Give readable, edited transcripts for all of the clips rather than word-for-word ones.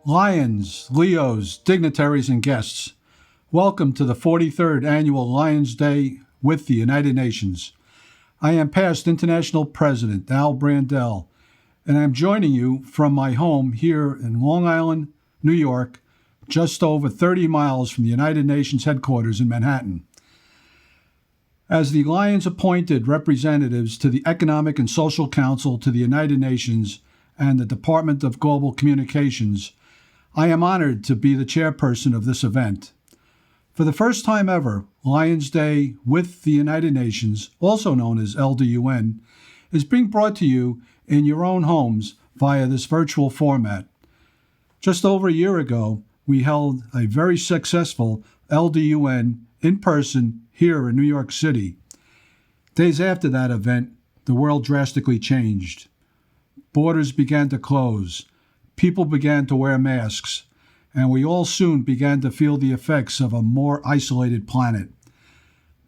Lions, Leos, dignitaries, and guests, welcome to the 43rd Annual Lions Day with the United Nations. I am past International President Al Brandel, and I'm joining you from my home here in Long Island, New York, just over 30 miles from the United Nations headquarters in Manhattan. As the Lions appointed representatives to the Economic and Social Council to the United Nations and the Department of Global Communications, I am honored to be the chairperson of this event. For the first time ever, Lions Day with the United Nations, also known as LDUN, is being brought to you in your own homes via this virtual format. Just over a year ago, we held a very successful LDUN in person here in New York City. Days after that event, the world drastically changed. Borders began to close. People began to wear masks, and we all soon began to feel the effects of a more isolated planet.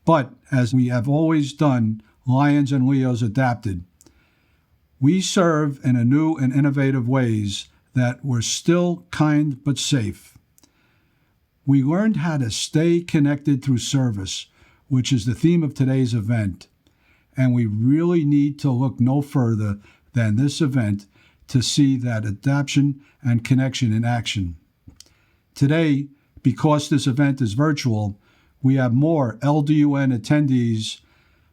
But, as we have always done, Lions and Leos adapted. We serve in a new and innovative ways that were still kind but safe. We learned how to stay connected through service, which is the theme of today's event. And we really need to look no further than this event to see that adaptation and connection in action. Today, because this event is virtual, we have more LDUN attendees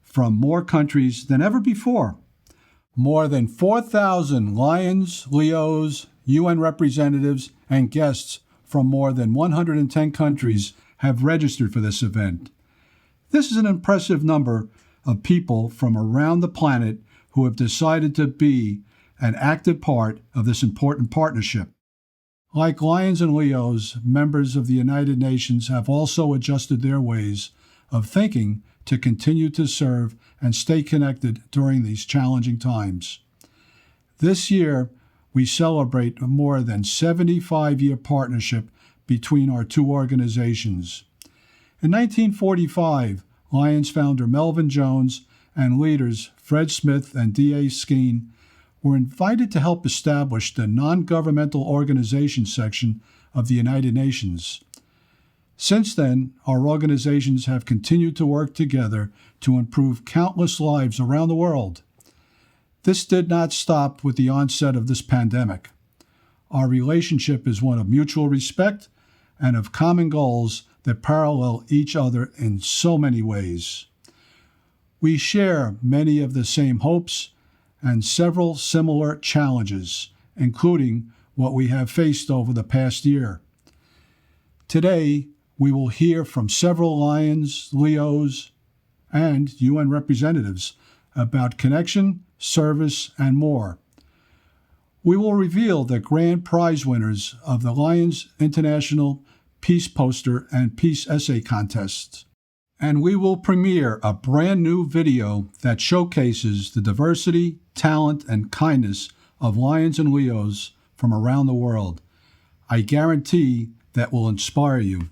from more countries than ever before. More than 4,000 Lions, Leos, UN representatives, and guests from more than 110 countries have registered for this event. This is an impressive number of people from around the planet who have decided to be an active part of this important partnership. Like Lions and Leos, members of the United Nations have also adjusted their ways of thinking to continue to serve and stay connected during these challenging times. This year, we celebrate a more than 75-year partnership between our two organizations. In 1945, Lions founder Melvin Jones and leaders Fred Smith and D.A. Skeen were invited to help establish the non-governmental organization section of the United Nations. Since then, our organizations have continued to work together to improve countless lives around the world. This did not stop with the onset of this pandemic. Our relationship is one of mutual respect and of common goals that parallel each other in so many ways. We share many of the same hopes and several similar challenges, including what we have faced over the past year. Today, we will hear from several Lions, Leos, and UN representatives about connection, service, and more. We will reveal the grand prize winners of the Lions International Peace Poster and Peace Essay Contests. And we will premiere a brand new video that showcases the diversity, talent, and kindness of Lions and Leos from around the world. I guarantee that will inspire you.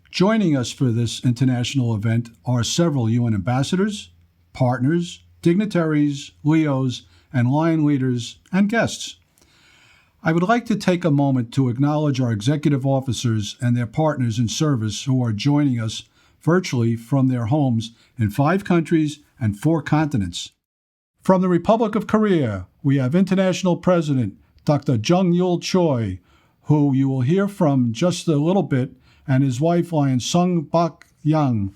Joining us for this international event are several UN ambassadors, partners, dignitaries, Leos, and Lion leaders, and guests. I would like to take a moment to acknowledge our executive officers and their partners in service who are joining us virtually from their homes in 5 countries and 4 continents. From the Republic of Korea, we have International President Dr. Jung-Yul Choi, who you will hear from just a little bit, and his wife, Lion Sung Bak Yang.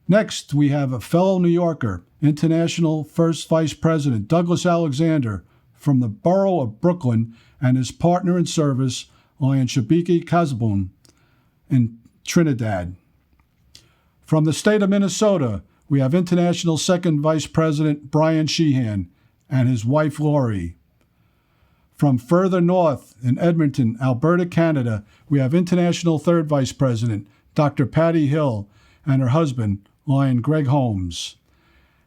Next, we have a fellow New Yorker, International First Vice President Douglas Alexander from the borough of Brooklyn, and his partner in service, Lion Shabiki Kazabun in Trinidad. From the state of Minnesota, we have International Second Vice President Brian Sheehan and his wife Lori. From further north in Edmonton, Alberta, Canada, we have International Third Vice President Dr. Patty Hill and her husband, Lion Greg Holmes.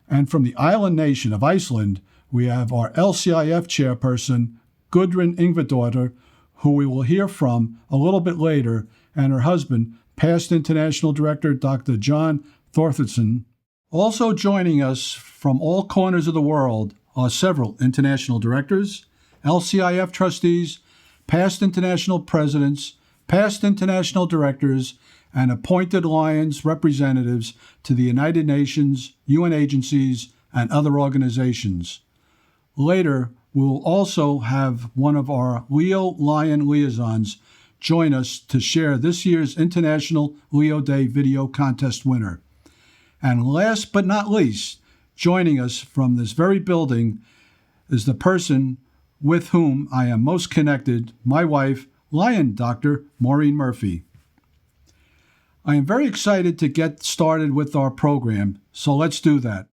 And from the island nation of Iceland, we have our LCIF chairperson, Gudrun Ingvadóttir, who we will hear from a little bit later, and her husband, past International Director Dr. John Thorthardson. Also joining us from all corners of the world are several international directors, LCIF trustees, past international presidents, past international directors, and appointed Lions representatives to the United Nations, UN agencies, and other organizations. Later, we will also have one of our Leo Lion liaisons join us to share this year's International Leo Day video contest winner. And last but not least, joining us from this very building is the person with whom I am most connected, my wife, Lion Doctor Maureen Murphy. I am very excited to get started with our program, so let's do that.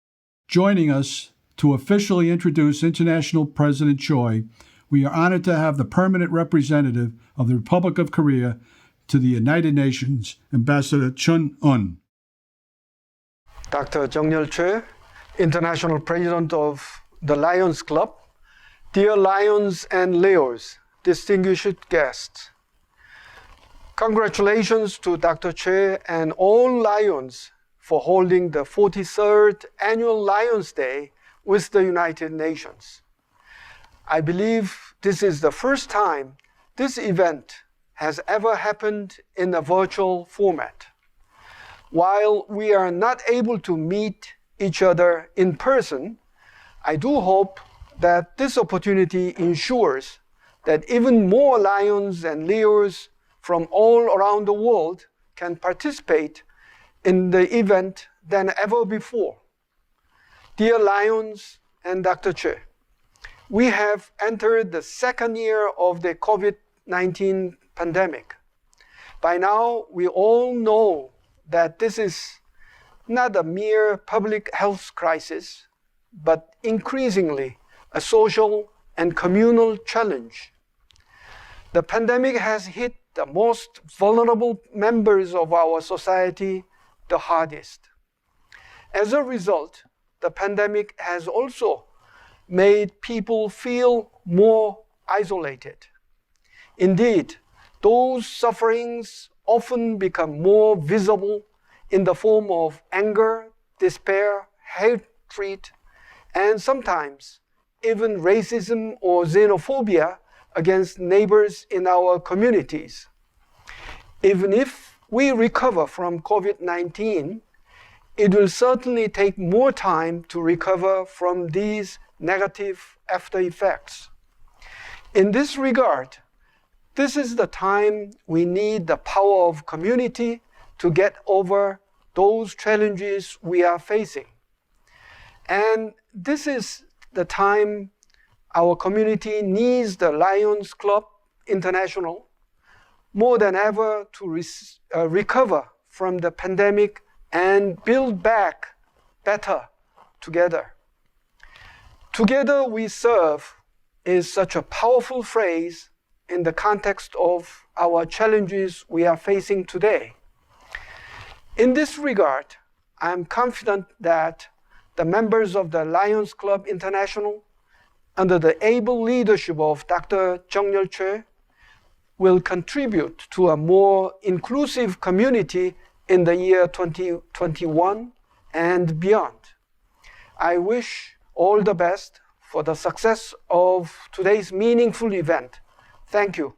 Joining us to officially introduce International President Choi, we are honored to have the permanent representative of the Republic of Korea to the United Nations, Ambassador Chun Un. Dr. Jeong-yeol Choi, International President of the Lions Club, dear Lions and Leos, distinguished guests. Congratulations to Dr. Choi and all Lions for holding the 43rd Annual Lions Day with the United Nations. I believe this is the first time this event has ever happened in a virtual format. While we are not able to meet each other in person, I do hope that this opportunity ensures that even more Lions and Leos from all around the world can participate in the event than ever before. Dear Lions and Dr. Choi, we have entered the second year of the COVID-19 pandemic. By now, we all know that this is not a mere public health crisis, but increasingly a social and communal challenge. The pandemic has hit the most vulnerable members of our society the hardest. As a result, the pandemic has also made people feel more isolated. Indeed, those sufferings often become more visible in the form of anger, despair, hatred, and sometimes even racism or xenophobia against neighbors in our communities. Even if we recover from COVID-19, it will certainly take more time to recover from these negative after effects. In this regard, this is the time we need the power of community to get over those challenges we are facing. And this is the time our community needs the Lions Club International more than ever to recover from the pandemic and build back better together. Together we serve is such a powerful phrase in the context of our challenges we are facing today. In this regard, I am confident that the members of the Lions Club International, under the able leadership of Dr. Jeong-yeol Choi, will contribute to a more inclusive community in the year 2021 and beyond. I wish all the best for the success of today's meaningful event. Thank you.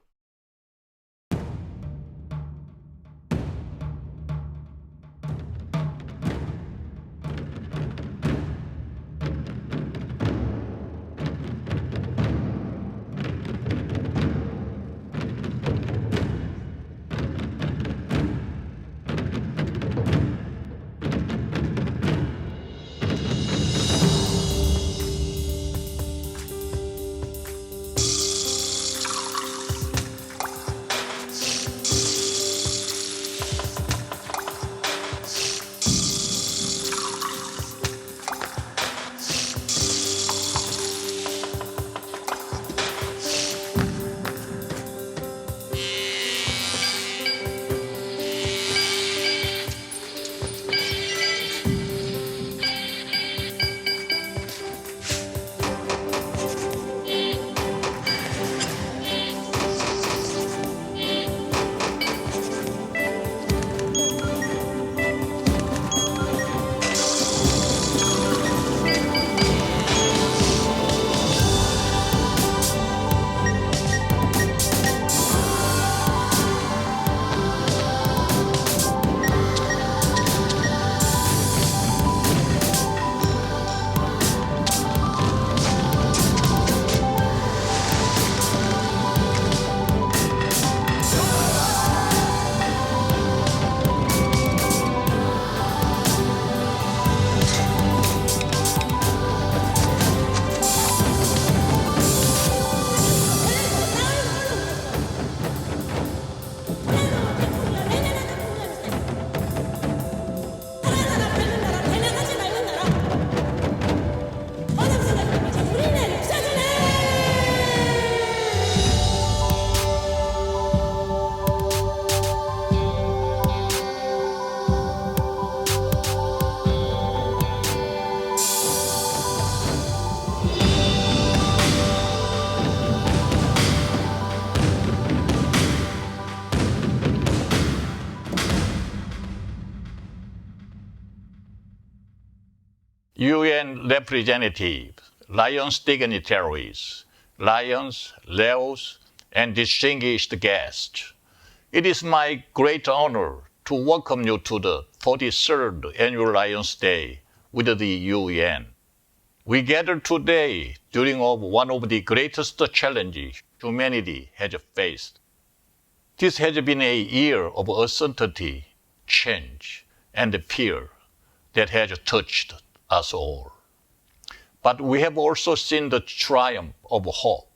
UN representatives, Lions dignitaries, Lions, Leos, and distinguished guests. It is my great honor to welcome you to the 43rd Annual Lions Day with the UN. We gather today during one of the greatest challenges humanity has faced. This has been a year of uncertainty, change, and fear that has touched us all. But we have also seen the triumph of hope.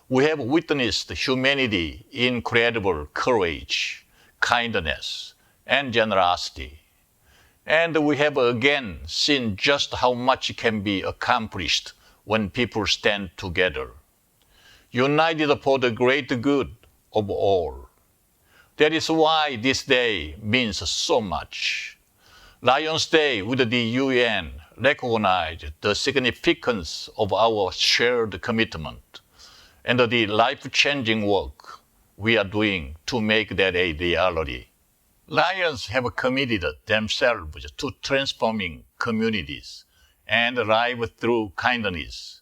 We have witnessed humanity's incredible courage, kindness, and generosity. And we have again seen just how much can be accomplished when people stand together, united for the great good of all. That is why this day means so much. Lions Day with the UN recognizes the significance of our shared commitment and the life-changing work we are doing to make that a reality. Lions have committed themselves to transforming communities and lives through kindness.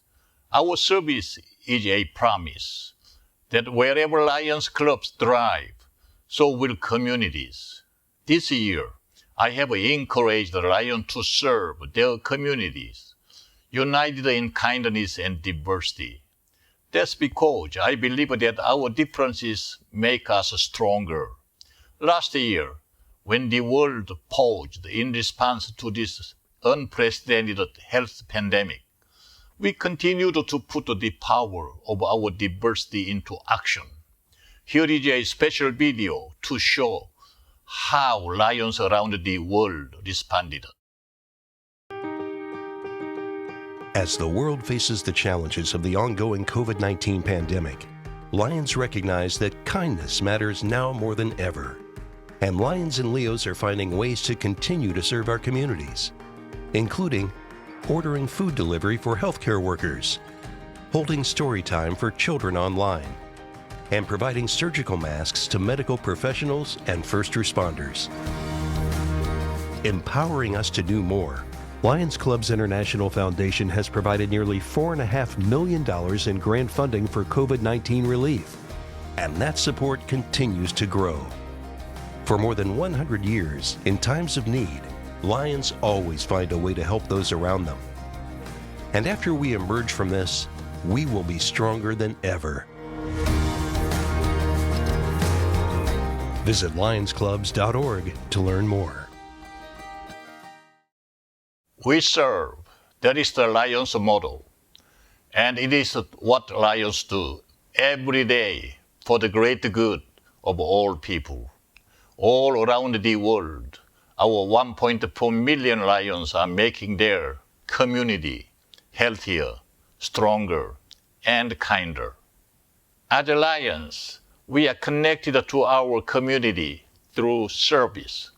Our service is a promise that wherever Lions clubs thrive, so will communities. This year, I have encouraged Lions to serve their communities, united in kindness and diversity. That's because I believe that our differences make us stronger. Last year, when the world paused in response to this unprecedented health pandemic, we continued to put the power of our diversity into action. Here is a special video to show how Lions around the world responded. As the world faces the challenges of the ongoing COVID-19 pandemic, Lions recognize that kindness matters now more than ever. And Lions and Leos are finding ways to continue to serve our communities, including ordering food delivery for healthcare workers, holding story time for children online, and providing surgical masks to medical professionals and first responders. Empowering us to do more, Lions Clubs International Foundation has provided nearly $4.5 million in grant funding for COVID-19 relief, and that support continues to grow. For more than 100 years, in times of need, Lions always find a way to help those around them. And after we emerge from this, we will be stronger than ever. Visit lionsclubs.org to learn more. We serve. That is the Lions motto. And it is what Lions do every day for the great good of all people. All around the world, our 1.4 million Lions are making their community healthier, stronger, and kinder. As Lions, we are connected to our community through service.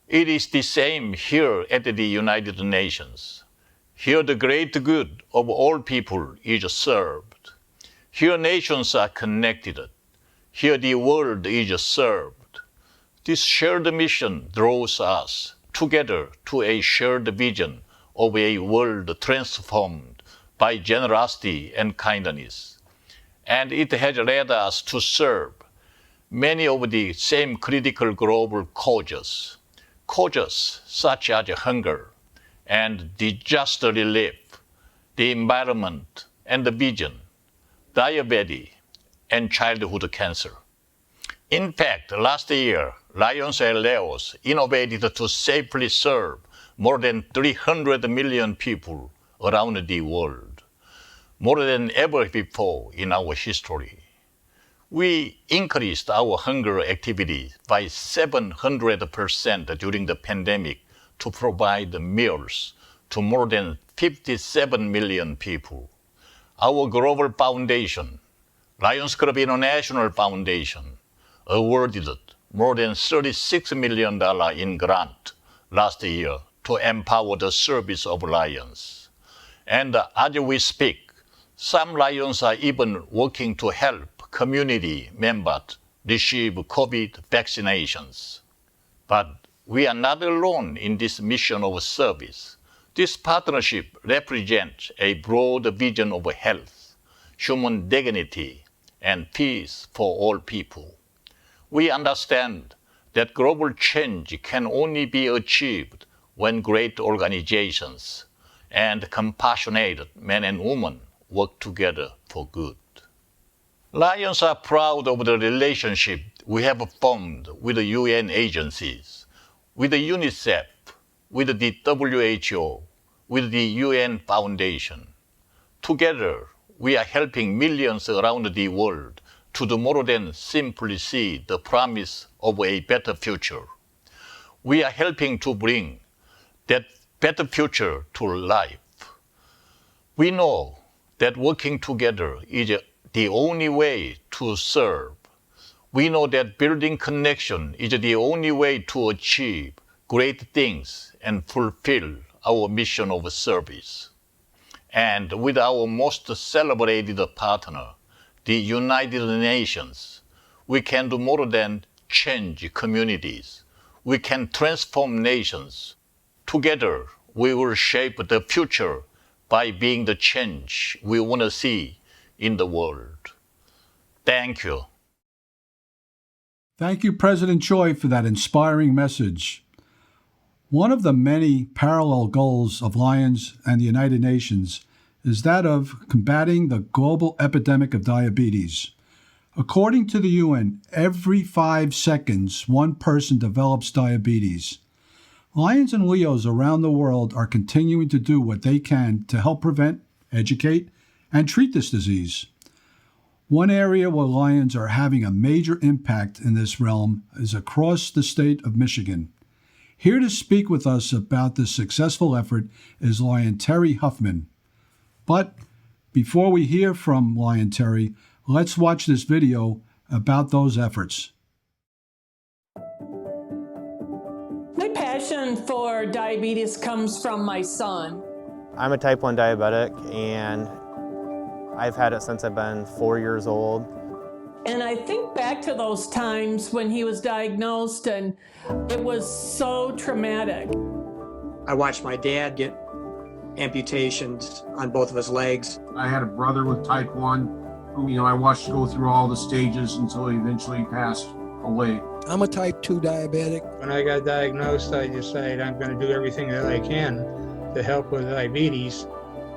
It is the same here at the United Nations. Here the great good of all people is served. Here nations are connected. Here the world is served. This shared mission draws us together to a shared vision of a world transformed by generosity and kindness. And it has led us to serve many of the same critical global causes such as hunger and disaster relief, the environment and the vision, diabetes, and childhood cancer. In fact, last year, Lions and Leos innovated to safely serve more than 300 million people around the world, more than ever before in our history. We increased our hunger activities by 700% during the pandemic to provide meals to more than 57 million people. Our global foundation, Lions Club International Foundation, awarded more than $36 million in grant last year to empower the service of Lions. And as we speak, some Lions are even working to help community members receive COVID vaccinations. But we are not alone in this mission of service. This partnership represents a broad vision of health, human dignity, and peace for all people. We understand that global change can only be achieved when great organizations and compassionate men and women work together for good. Lions are proud of the relationship we have formed with the UN agencies, with the UNICEF, with the WHO, with the UN Foundation. Together, we are helping millions around the world to do more than simply see the promise of a better future. We are helping to bring that better future to life. We know that working together is the only way to serve. We know that building connection is the only way to achieve great things and fulfill our mission of service. And with our most celebrated partner, the United Nations, we can do more than change communities. We can transform nations. Together, we will shape the future by being the change we want to see in the world. Thank you. Thank you, President Choi, for that inspiring message. One of the many parallel goals of Lions and the United Nations is that of combating the global epidemic of diabetes. According to the UN, every 5 seconds, one person develops diabetes. Lions and Leos around the world are continuing to do what they can to help prevent, educate, and treat this disease. One area where Lions are having a major impact in this realm is across the state of Michigan. Here to speak with us about this successful effort is Lion Terry Huffman. But before we hear from Lion Terry, let's watch this video about those efforts. My passion for diabetes comes from my son. I'm a type 1 diabetic, and I've had it since I've been 4 years old. And I think back to those times when he was diagnosed, and it was so traumatic. I watched my dad get amputations on both of his legs. I had a brother with type 1 who, I watched go through all the stages until he eventually passed away. I'm a type 2 diabetic. When I got diagnosed, I decided I'm going to do everything that I can to help with diabetes.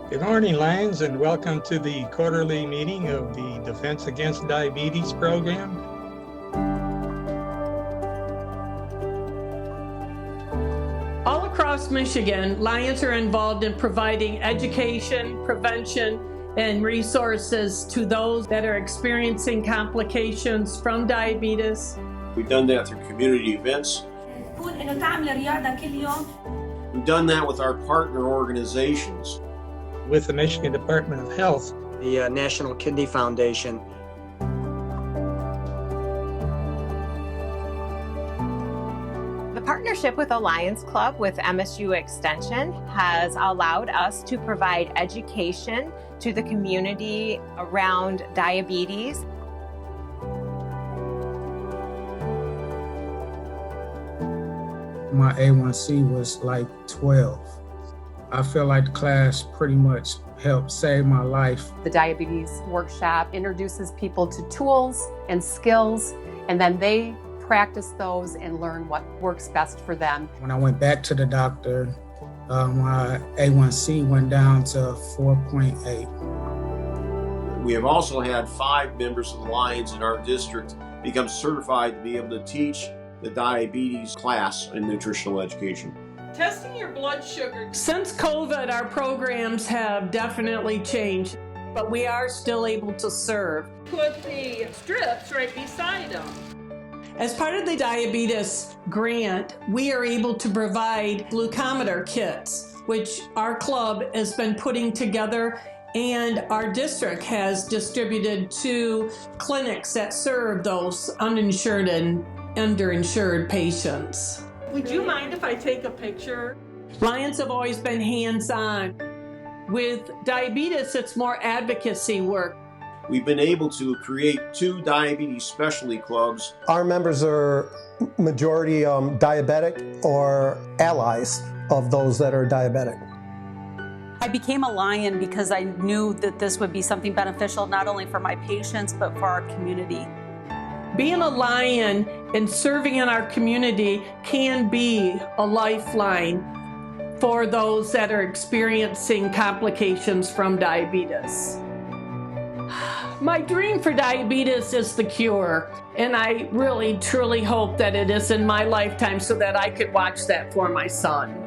Good morning, Lions, and welcome to the quarterly meeting of the Defense Against Diabetes program. All across Michigan, Lions are involved in providing education, prevention, and resources to those that are experiencing complications from diabetes. We've done that through community events. We've done that with our partner organizations. With the Michigan Department of Health, the National Kidney Foundation. The partnership with the Lions Club with MSU Extension has allowed us to provide education to the community around diabetes. My A1C was like 12. I feel like the class pretty much helped save my life. The diabetes workshop introduces people to tools and skills, and then they practice those and learn what works best for them. When I went back to the doctor, my A1C went down to 4.8. We have also had 5 members of the Lions in our district become certified to be able to teach the diabetes class in nutritional education. Testing your blood sugar. Since COVID, our programs have definitely changed, but we are still able to serve. Put the strips right beside them. As part of the diabetes grant, we are able to provide glucometer kits, which our club has been putting together, and our district has distributed to clinics that serve those uninsured and underinsured patients. Would you mind if I take a picture? Lions have always been hands-on. With diabetes, it's more advocacy work. We've been able to create 2 diabetes specialty clubs. Our members are majority diabetic or allies of those that are diabetic. I became a Lion because I knew that this would be something beneficial not only for my patients, but for our community. Being a Lion and serving in our community can be a lifeline for those that are experiencing complications from diabetes. My dream for diabetes is the cure, and I really, truly hope that it is in my lifetime so that I could watch that for my son.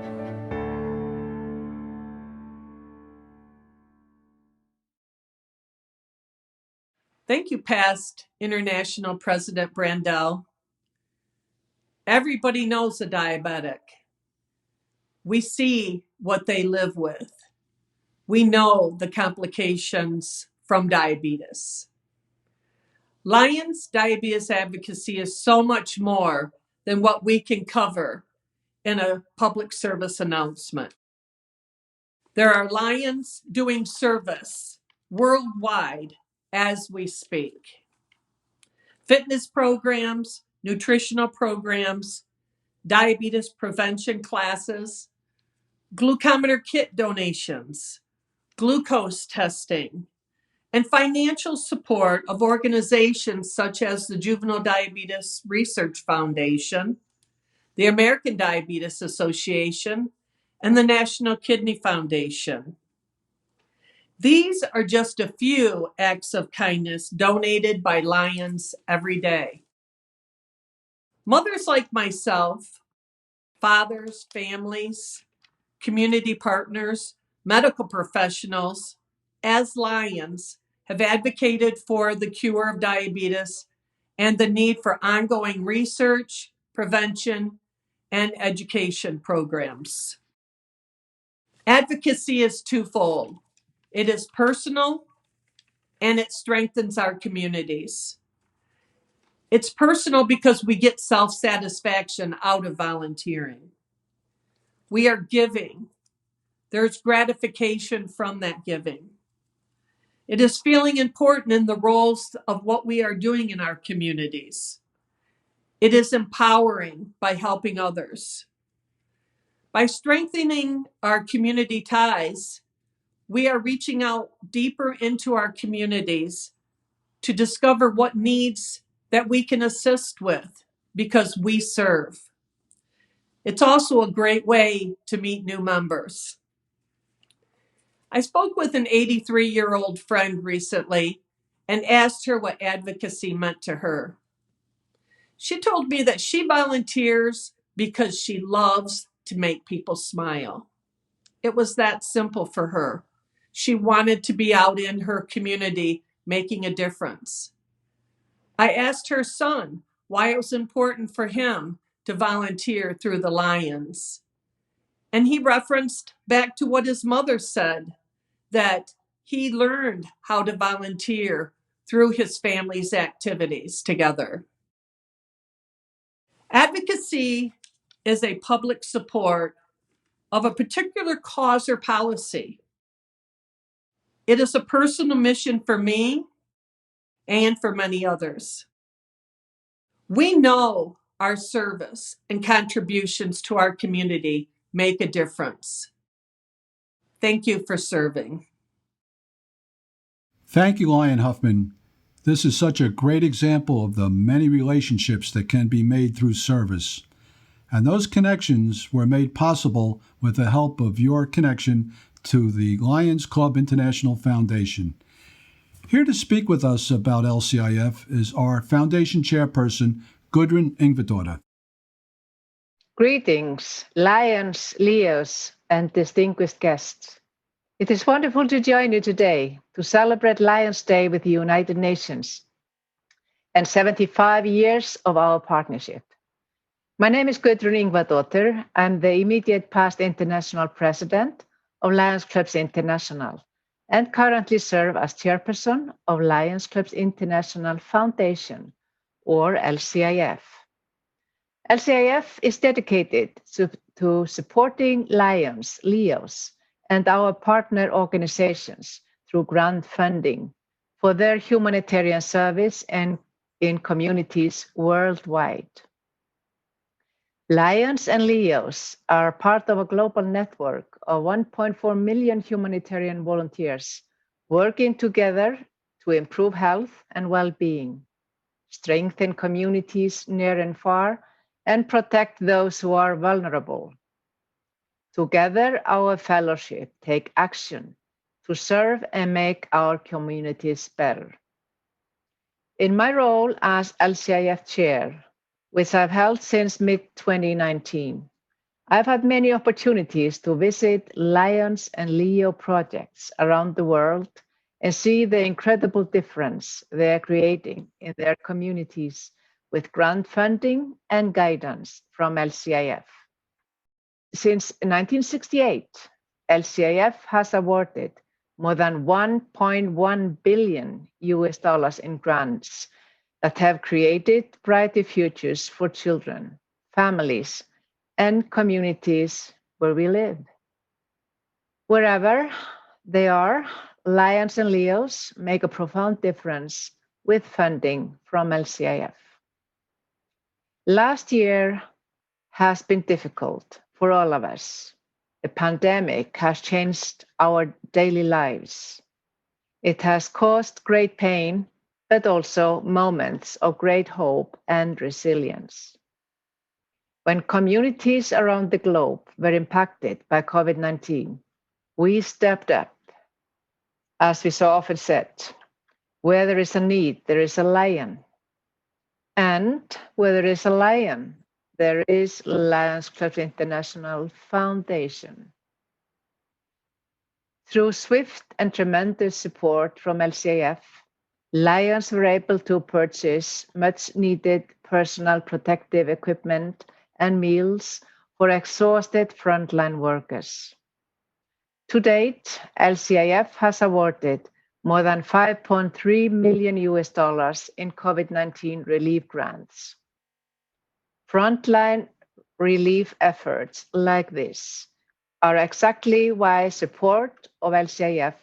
Thank you, past International President Brandel. Everybody knows a diabetic. We see what they live with. We know the complications from diabetes. Lions Diabetes Advocacy is so much more than what we can cover in a public service announcement. There are Lions doing service worldwide as we speak. Fitness programs, nutritional programs, diabetes prevention classes, glucometer kit donations, glucose testing, and financial support of organizations such as the Juvenile Diabetes Research Foundation, the American Diabetes Association, and the National Kidney Foundation. These are just a few acts of kindness donated by Lions every day. Mothers like myself, fathers, families, community partners, medical professionals, as Lions, have advocated for the cure of diabetes and the need for ongoing research, prevention, and education programs. Advocacy is twofold. It is personal, and it strengthens our communities. It's personal because we get self-satisfaction out of volunteering. We are giving. There's gratification from that giving. It is feeling important in the roles of what we are doing in our communities. It is empowering by helping others. By strengthening our community ties, we are reaching out deeper into our communities to discover what needs that we can assist with because we serve. It's also a great way to meet new members. I spoke with an 83-year-old friend recently and asked her what advocacy meant to her. She told me that she volunteers because she loves to make people smile. It was that simple for her. She wanted to be out in her community making a difference. I asked her son why it was important for him to volunteer through the Lions. And he referenced back to what his mother said, that he learned how to volunteer through his family's activities together. Advocacy is a public support of a particular cause or policy. It is a personal mission for me and for many others. We know our service and contributions to our community make a difference. Thank you for serving. Thank you, Lion Huffman. This is such a great example of the many relationships that can be made through service. And those connections were made possible with the help of your connection to the Lions Club International Foundation. Here to speak with us about LCIF is our foundation chairperson, Gudrun Ingvadottir. Greetings, Lions, Leos, and distinguished guests. It is wonderful to join you today to celebrate Lions Day with the United Nations and 75 years of our partnership. My name is Gudrun Ingvadottir. I'm the immediate past international president of Lions Clubs International and currently serve as chairperson of Lions Clubs International Foundation, or LCIF. LCIF is dedicated to supporting Lions, Leos, and our partner organizations through grant funding for their humanitarian service and in communities worldwide. Lions and Leos are part of a global network of 1.4 million humanitarian volunteers working together to improve health and well-being, strengthen communities near and far, and protect those who are vulnerable. Together, our fellowship take action to serve and make our communities better. In my role as LCIF chair, which I've held since mid-2019, I've had many opportunities to visit Lions and Leo projects around the world and see the incredible difference they are creating in their communities with grant funding and guidance from LCIF. Since 1968, LCIF has awarded more than $1.1 billion in grants that have created brighter futures for children, families, and communities where we live. Wherever they are, Lions and Leos make a profound difference with funding from LCIF. Last year has been difficult for all of us. The pandemic has changed our daily lives. It has caused great pain, but also moments of great hope and resilience. When communities around the globe were impacted by COVID-19, we stepped up. As we so often said, where there is a need, there is a lion. And where there is a lion, there is Lions Clubs International Foundation. Through swift and tremendous support from LCIF, Lions were able to purchase much needed personal protective equipment and meals for exhausted frontline workers. To date, LCIF has awarded more than $5.3 million in COVID-19 relief grants. Frontline relief efforts like this are exactly why support of LCIF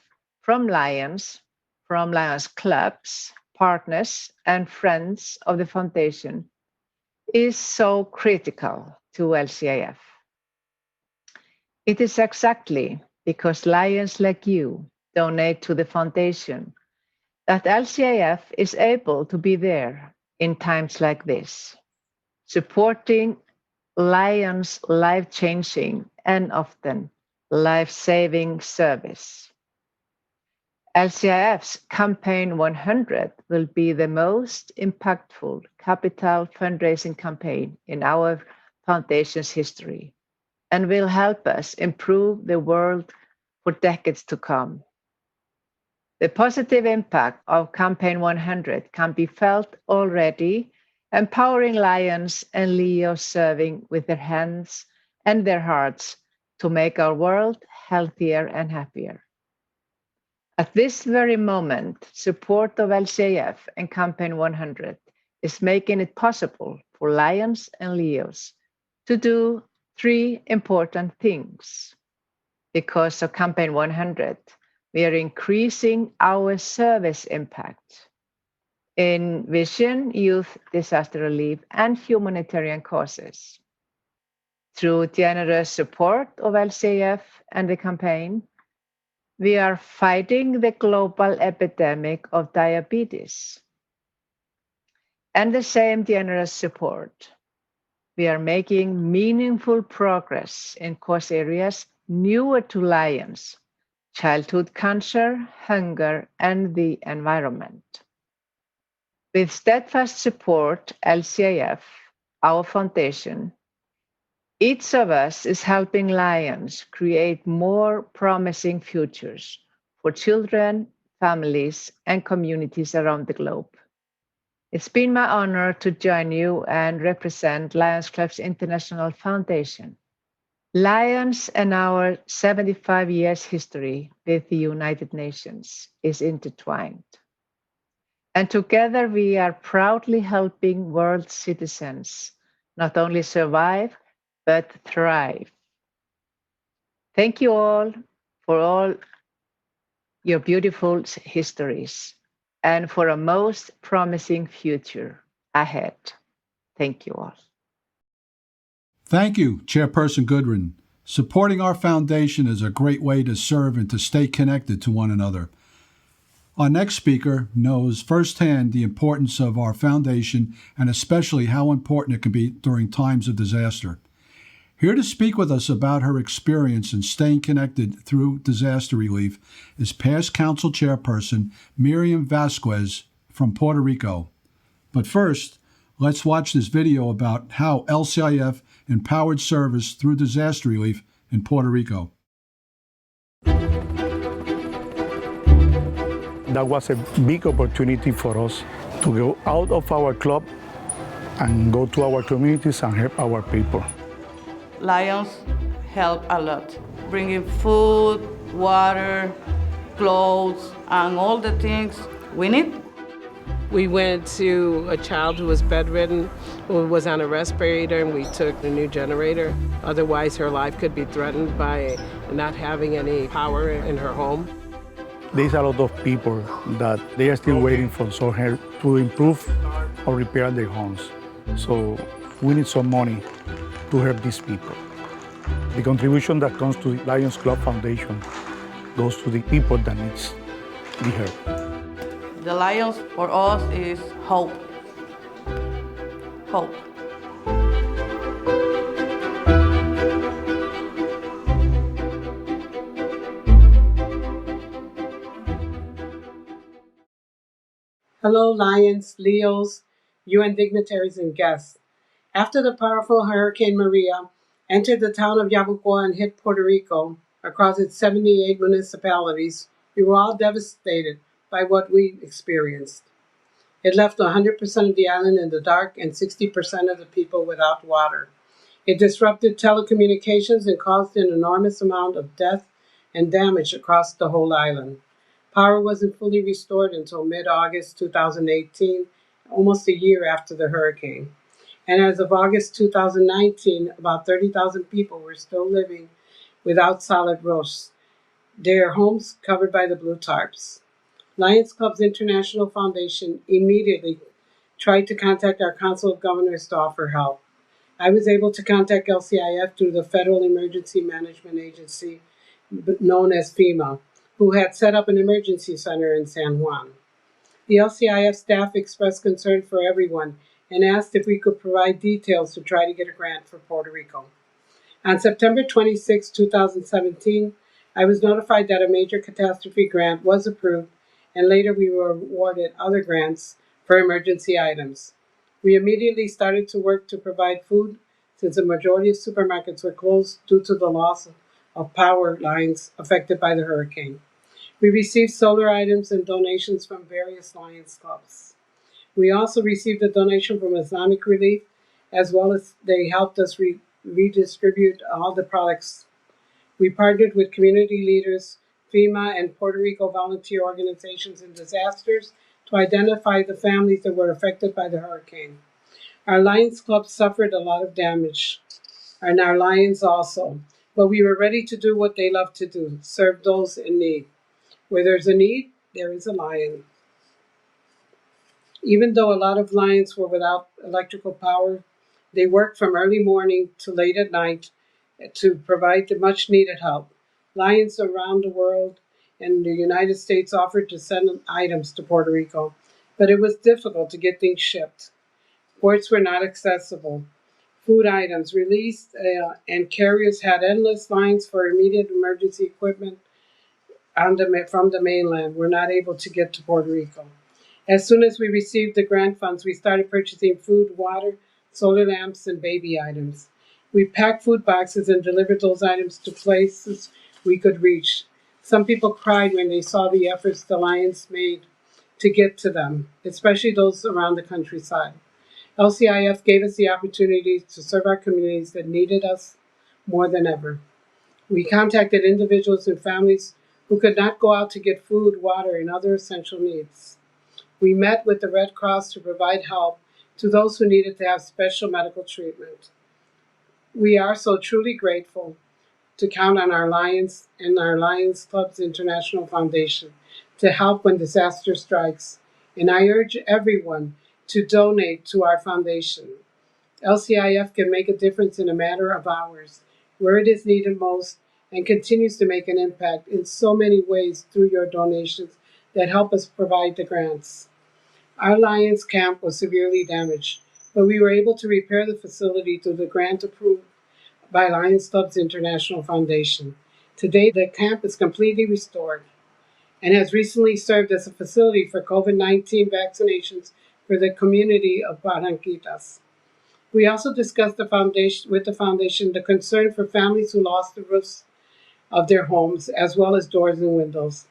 from Lions clubs, partners, and friends of the foundation is so critical to LCIF. It is exactly because Lions like you donate to the foundation that LCIF is able to be there in times like this, supporting Lions' life-changing and often life-saving service. LCIF's Campaign 100 will be the most impactful capital fundraising campaign in our foundation's history and will help us improve the world for decades to come. The positive impact of Campaign 100 can be felt already, empowering Lions and Leos serving with their hands and their hearts to make our world healthier and happier. At this very moment, support of LCIF and Campaign 100 is making it possible for Lions and Leos to do three important things. Because of Campaign 100, we are increasing our service impact in vision, youth, disaster relief, and humanitarian causes. Through generous support of LCIF and the campaign, we are fighting the global epidemic of diabetes. And the same generous support, we are making meaningful progress in cause areas newer to Lions: childhood cancer, hunger, and the environment. With steadfast support, LCIF, our foundation, each of us is helping Lions create more promising futures for children, families, and communities around the globe. It's been my honor to join you and represent Lions Clubs International Foundation. Lions and our 75 years history with the United Nations is intertwined. And together we are proudly helping world citizens not only survive, but thrive. Thank you all for all your beautiful histories and for a most promising future ahead. Thank you all. Thank you, Chairperson Goodwin. Supporting our foundation is a great way to serve and to stay connected to one another. Our next speaker knows firsthand the importance of our foundation and especially how important it can be during times of disaster. Here to speak with us about her experience in staying connected through disaster relief is past council chairperson Miriam Vasquez from Puerto Rico. But first, let's watch this video about how LCIF empowered service through disaster relief in Puerto Rico. That was a big opportunity for us to go out of our club and go to our communities and help our people. Lions help a lot, bringing food, water, clothes, and all the things we need. We went to a child who was bedridden, who was on a respirator, and we took a new generator. Otherwise, her life could be threatened by not having any power in her home. There's a lot of people that they are still waiting for some help to improve or repair their homes. So we need some money to help these people. The contribution that comes to the Lions Club Foundation goes to the people that needs the help. The Lions for us is hope. Hope. Hello, Lions, Leos, UN dignitaries, and guests. After the powerful Hurricane Maria entered the town of Yabucoa and hit Puerto Rico across its 78 municipalities, we were all devastated by what we experienced. It left 100% of the island in the dark and 60% of the people without water. It disrupted telecommunications and caused an enormous amount of death and damage across the whole island. Power wasn't fully restored until mid-August 2018, almost a year after the hurricane. And as of August 2019, about 30,000 people were still living without solid roofs, their homes covered by the blue tarps. Lions Club's International Foundation immediately tried to contact our Council of Governors to offer help. I was able to contact LCIF through the Federal Emergency Management Agency, known as FEMA, who had set up an emergency center in San Juan. The LCIF staff expressed concern for everyone and asked if we could provide details to try to get a grant for Puerto Rico. On September 26, 2017, I was notified that a major catastrophe grant was approved, and later we were awarded other grants for emergency items. We immediately started to work to provide food since the majority of supermarkets were closed due to the loss of power lines affected by the hurricane. We received solar items and donations from various Lions clubs. We also received a donation from Islamic Relief, as well as they helped us redistribute all the products. We partnered with community leaders, FEMA, and Puerto Rico volunteer organizations in disasters to identify the families that were affected by the hurricane. Our Lions Club suffered a lot of damage, and our Lions also, but we were ready to do what they love to do, serve those in need. Where there's a need, there is a lion. Even though a lot of Lions were without electrical power, they worked from early morning to late at night to provide the much needed help. Lions around the world and the United States offered to send items to Puerto Rico, but it was difficult to get things shipped. Ports were not accessible. Food items released and carriers had endless lines for immediate emergency equipment from the mainland were not able to get to Puerto Rico. As soon as we received the grant funds, we started purchasing food, water, solar lamps, and baby items. We packed food boxes and delivered those items to places we could reach. Some people cried when they saw the efforts the Lions made to get to them, especially those around the countryside. LCIF gave us the opportunity to serve our communities that needed us more than ever. We contacted individuals and families who could not go out to get food, water, and other essential needs. We met with the Red Cross to provide help to those who needed to have special medical treatment. We are so truly grateful to count on our Lions and our Lions Club's International Foundation to help when disaster strikes. And I urge everyone to donate to our foundation. LCIF can make a difference in a matter of hours, where it is needed most, and continues to make an impact in so many ways through your donations that help us provide the grants. Our Lions camp was severely damaged, but we were able to repair the facility through the grant approved by Lions Clubs International Foundation. Today, the camp is completely restored and has recently served as a facility for COVID-19 vaccinations for the community of Barranquitas. We also discussed with the foundation the concern for families who lost the roofs of their homes, as well as doors and windows.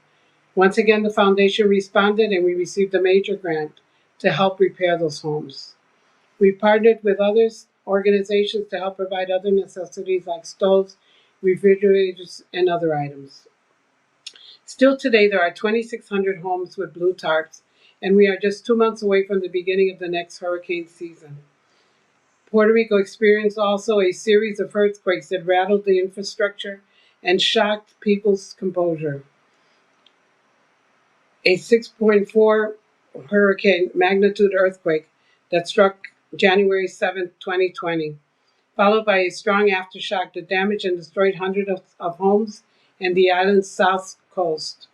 Once again, the foundation responded and we received a major grant to help repair those homes. We partnered with other organizations to help provide other necessities like stoves, refrigerators, and other items. Still today, there are 2,600 homes with blue tarps, and we are just 2 months away from the beginning of the next hurricane season. Puerto Rico experienced also a series of earthquakes that rattled the infrastructure and shocked people's composure. A 6.4 hurricane magnitude earthquake that struck January 7, 2020, followed by a strong aftershock that damaged and destroyed hundreds of homes and the island's south coast.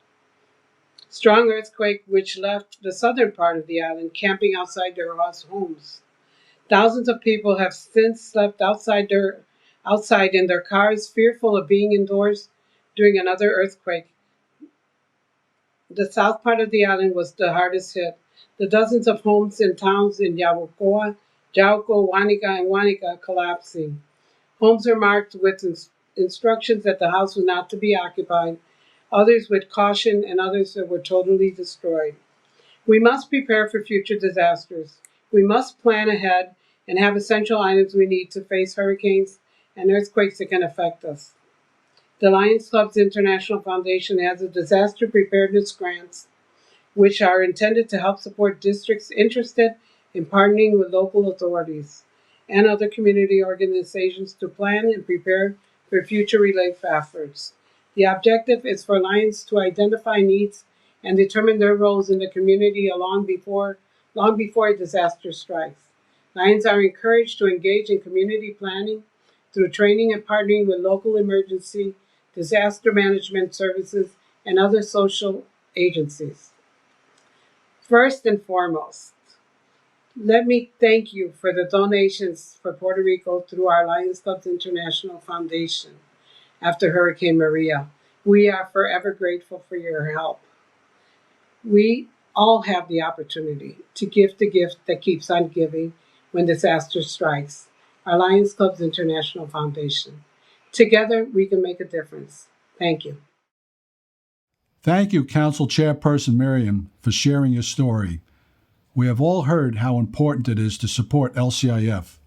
Strong earthquake which left the southern part of the island camping outside their homes. Thousands of people have since slept outside in their cars, fearful of being indoors during another earthquake. The south part of the island was the hardest hit. The dozens of homes and towns in Yabucoa, Jauco, Huanica, and Huanica collapsing. Homes are marked with instructions that the house was not to be occupied, others with caution, and others that were totally destroyed. We must prepare for future disasters. We must plan ahead and have essential items we need to face hurricanes and earthquakes that can affect us. The Lions Clubs International Foundation has a disaster preparedness grants, which are intended to help support districts interested in partnering with local authorities and other community organizations to plan and prepare for future relief efforts. The objective is for Lions to identify needs and determine their roles in the community long before a disaster strikes. Lions are encouraged to engage in community planning through training and partnering with local emergency, disaster management services, and other social agencies. First and foremost, let me thank you for the donations for Puerto Rico through our Lions Clubs International Foundation after Hurricane Maria. We are forever grateful for your help. We all have the opportunity to give the gift that keeps on giving when disaster strikes, our Lions Clubs International Foundation. Together, we can make a difference. Thank you. Thank you, Council Chairperson Miriam, for sharing your story. We have all heard how important it is to support LCIF,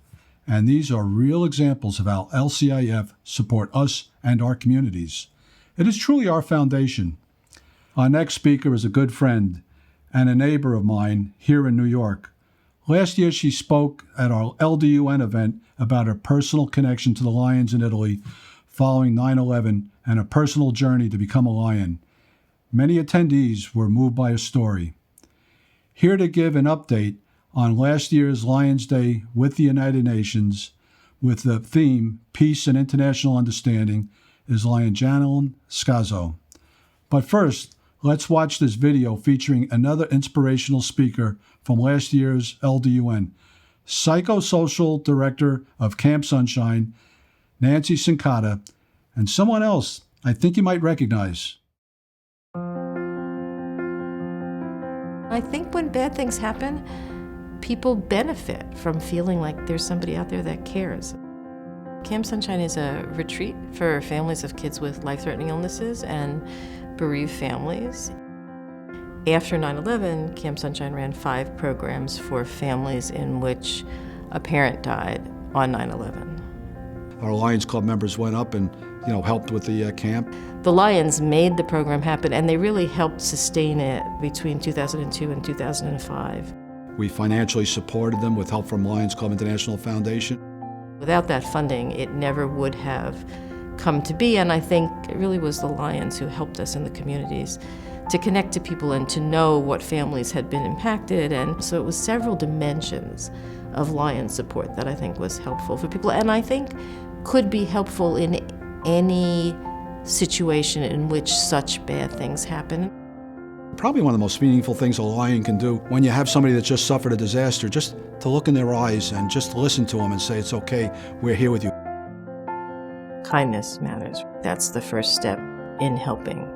and these are real examples of how LCIF support us and our communities. It is truly our foundation. Our next speaker is a good friend and a neighbor of mine here in New York. Last year, she spoke at our LDUN event about her personal connection to the Lions in Italy following 9/11 and a personal journey to become a Lion. Many attendees were moved by her story. Here to give an update on last year's Lions Day with the United Nations with the theme Peace and International Understanding is Lion Janelyn Scazzo. But first, let's watch this video featuring another inspirational speaker from last year's LDUN, Psychosocial Director of Camp Sunshine, Nancy Sincata, and someone else I think you might recognize. I think when bad things happen, people benefit from feeling like there's somebody out there that cares. Camp Sunshine is a retreat for families of kids with life-threatening illnesses and bereaved families. After 9/11, Camp Sunshine ran 5 programs for families in which a parent died on 9/11. Our Lions Club members went up and helped with the camp. The Lions made the program happen, and they really helped sustain it between 2002 and 2005. We financially supported them with help from Lions Club International Foundation. Without that funding, it never would have come to be, and I think it really was the Lions who helped us in the communities to connect to people and to know what families had been impacted. And so it was several dimensions of Lions support that I think was helpful for people, and I think could be helpful in any situation in which such bad things happen. Probably one of the most meaningful things a Lion can do when you have somebody that just suffered a disaster, just to look in their eyes and just listen to them and say, it's okay, we're here with you. Kindness matters. That's the first step in helping.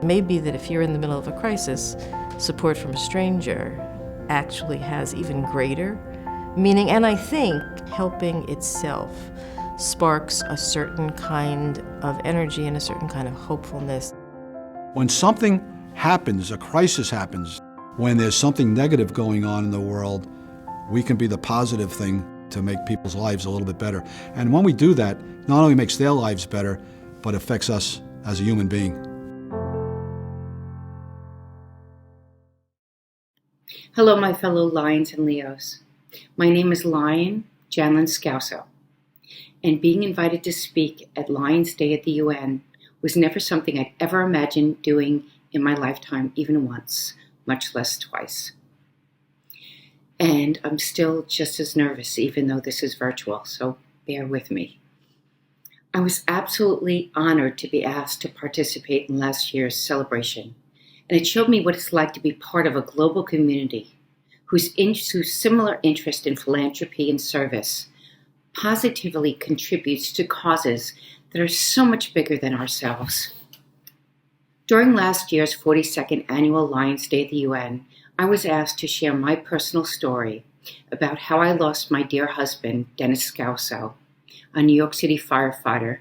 Maybe that if you're in the middle of a crisis, support from a stranger actually has even greater meaning. And I think helping itself sparks a certain kind of energy and a certain kind of hopefulness. When something happens, a crisis happens, when there's something negative going on in the world, we can be the positive thing to make people's lives a little bit better. And when we do that, not only makes their lives better, but affects us as a human being. Hello, my fellow Lions and Leos. My name is Lion Janlyn Scouso, and being invited to speak at Lions Day at the UN was never something I'd ever imagined doing in my lifetime, even once, much less twice. And I'm still just as nervous, even though this is virtual, so bear with me. I was absolutely honored to be asked to participate in last year's celebration, and it showed me what it's like to be part of a global community whose similar interest in philanthropy and service positively contributes to causes that are so much bigger than ourselves. During last year's 42nd Annual Lions Day at the UN, I was asked to share my personal story about how I lost my dear husband, Dennis Scouso, a New York City firefighter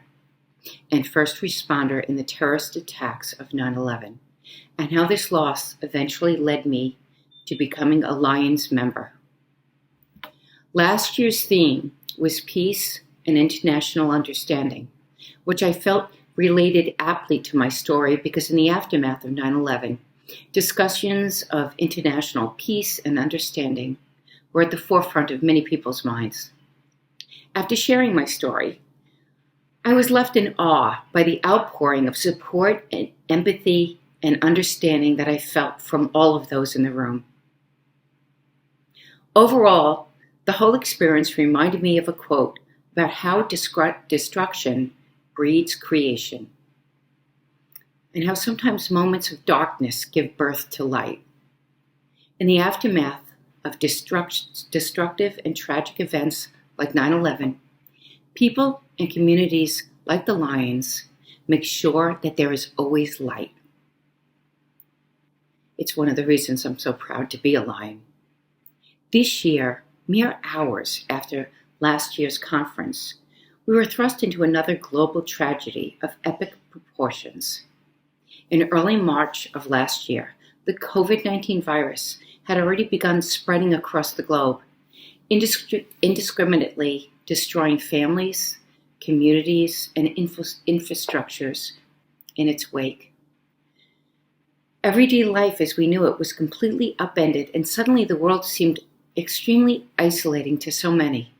and first responder in the terrorist attacks of 9/11, and how this loss eventually led me to becoming a Lions member. Last year's theme was peace and international understanding, which I felt related aptly to my story because in the aftermath of 9/11, discussions of international peace and understanding were at the forefront of many people's minds. After sharing my story, I was left in awe by the outpouring of support and empathy and understanding that I felt from all of those in the room. Overall, the whole experience reminded me of a quote about how destruction breeds creation, and how sometimes moments of darkness give birth to light. In the aftermath of destructive and tragic events like 9/11, people and communities like the Lions make sure that there is always light. It's one of the reasons I'm so proud to be a Lion. This year, mere hours after last year's conference, we were thrust into another global tragedy of epic proportions. In early March of last year, the COVID-19 virus had already begun spreading across the globe, indiscriminately destroying families, communities, and infrastructures in its wake. Everyday life as we knew it was completely upended, and suddenly the world seemed extremely isolating to so many.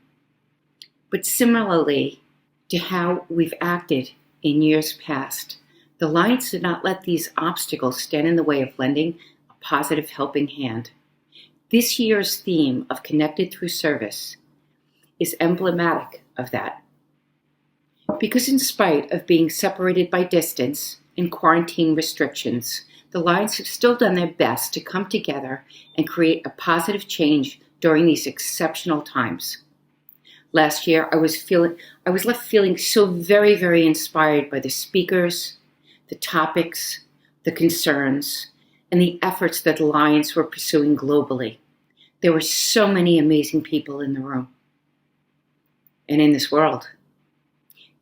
But similarly to how we've acted in years past, the Lions did not let these obstacles stand in the way of lending a positive helping hand. This year's theme of Connected Through Service is emblematic of that. Because in spite of being separated by distance and quarantine restrictions, the Lions have still done their best to come together and create a positive change during these exceptional times. Last year, I was left feeling so very, very inspired by the speakers, the topics, the concerns, and the efforts that the Lions were pursuing globally. There were so many amazing people in the room and in this world.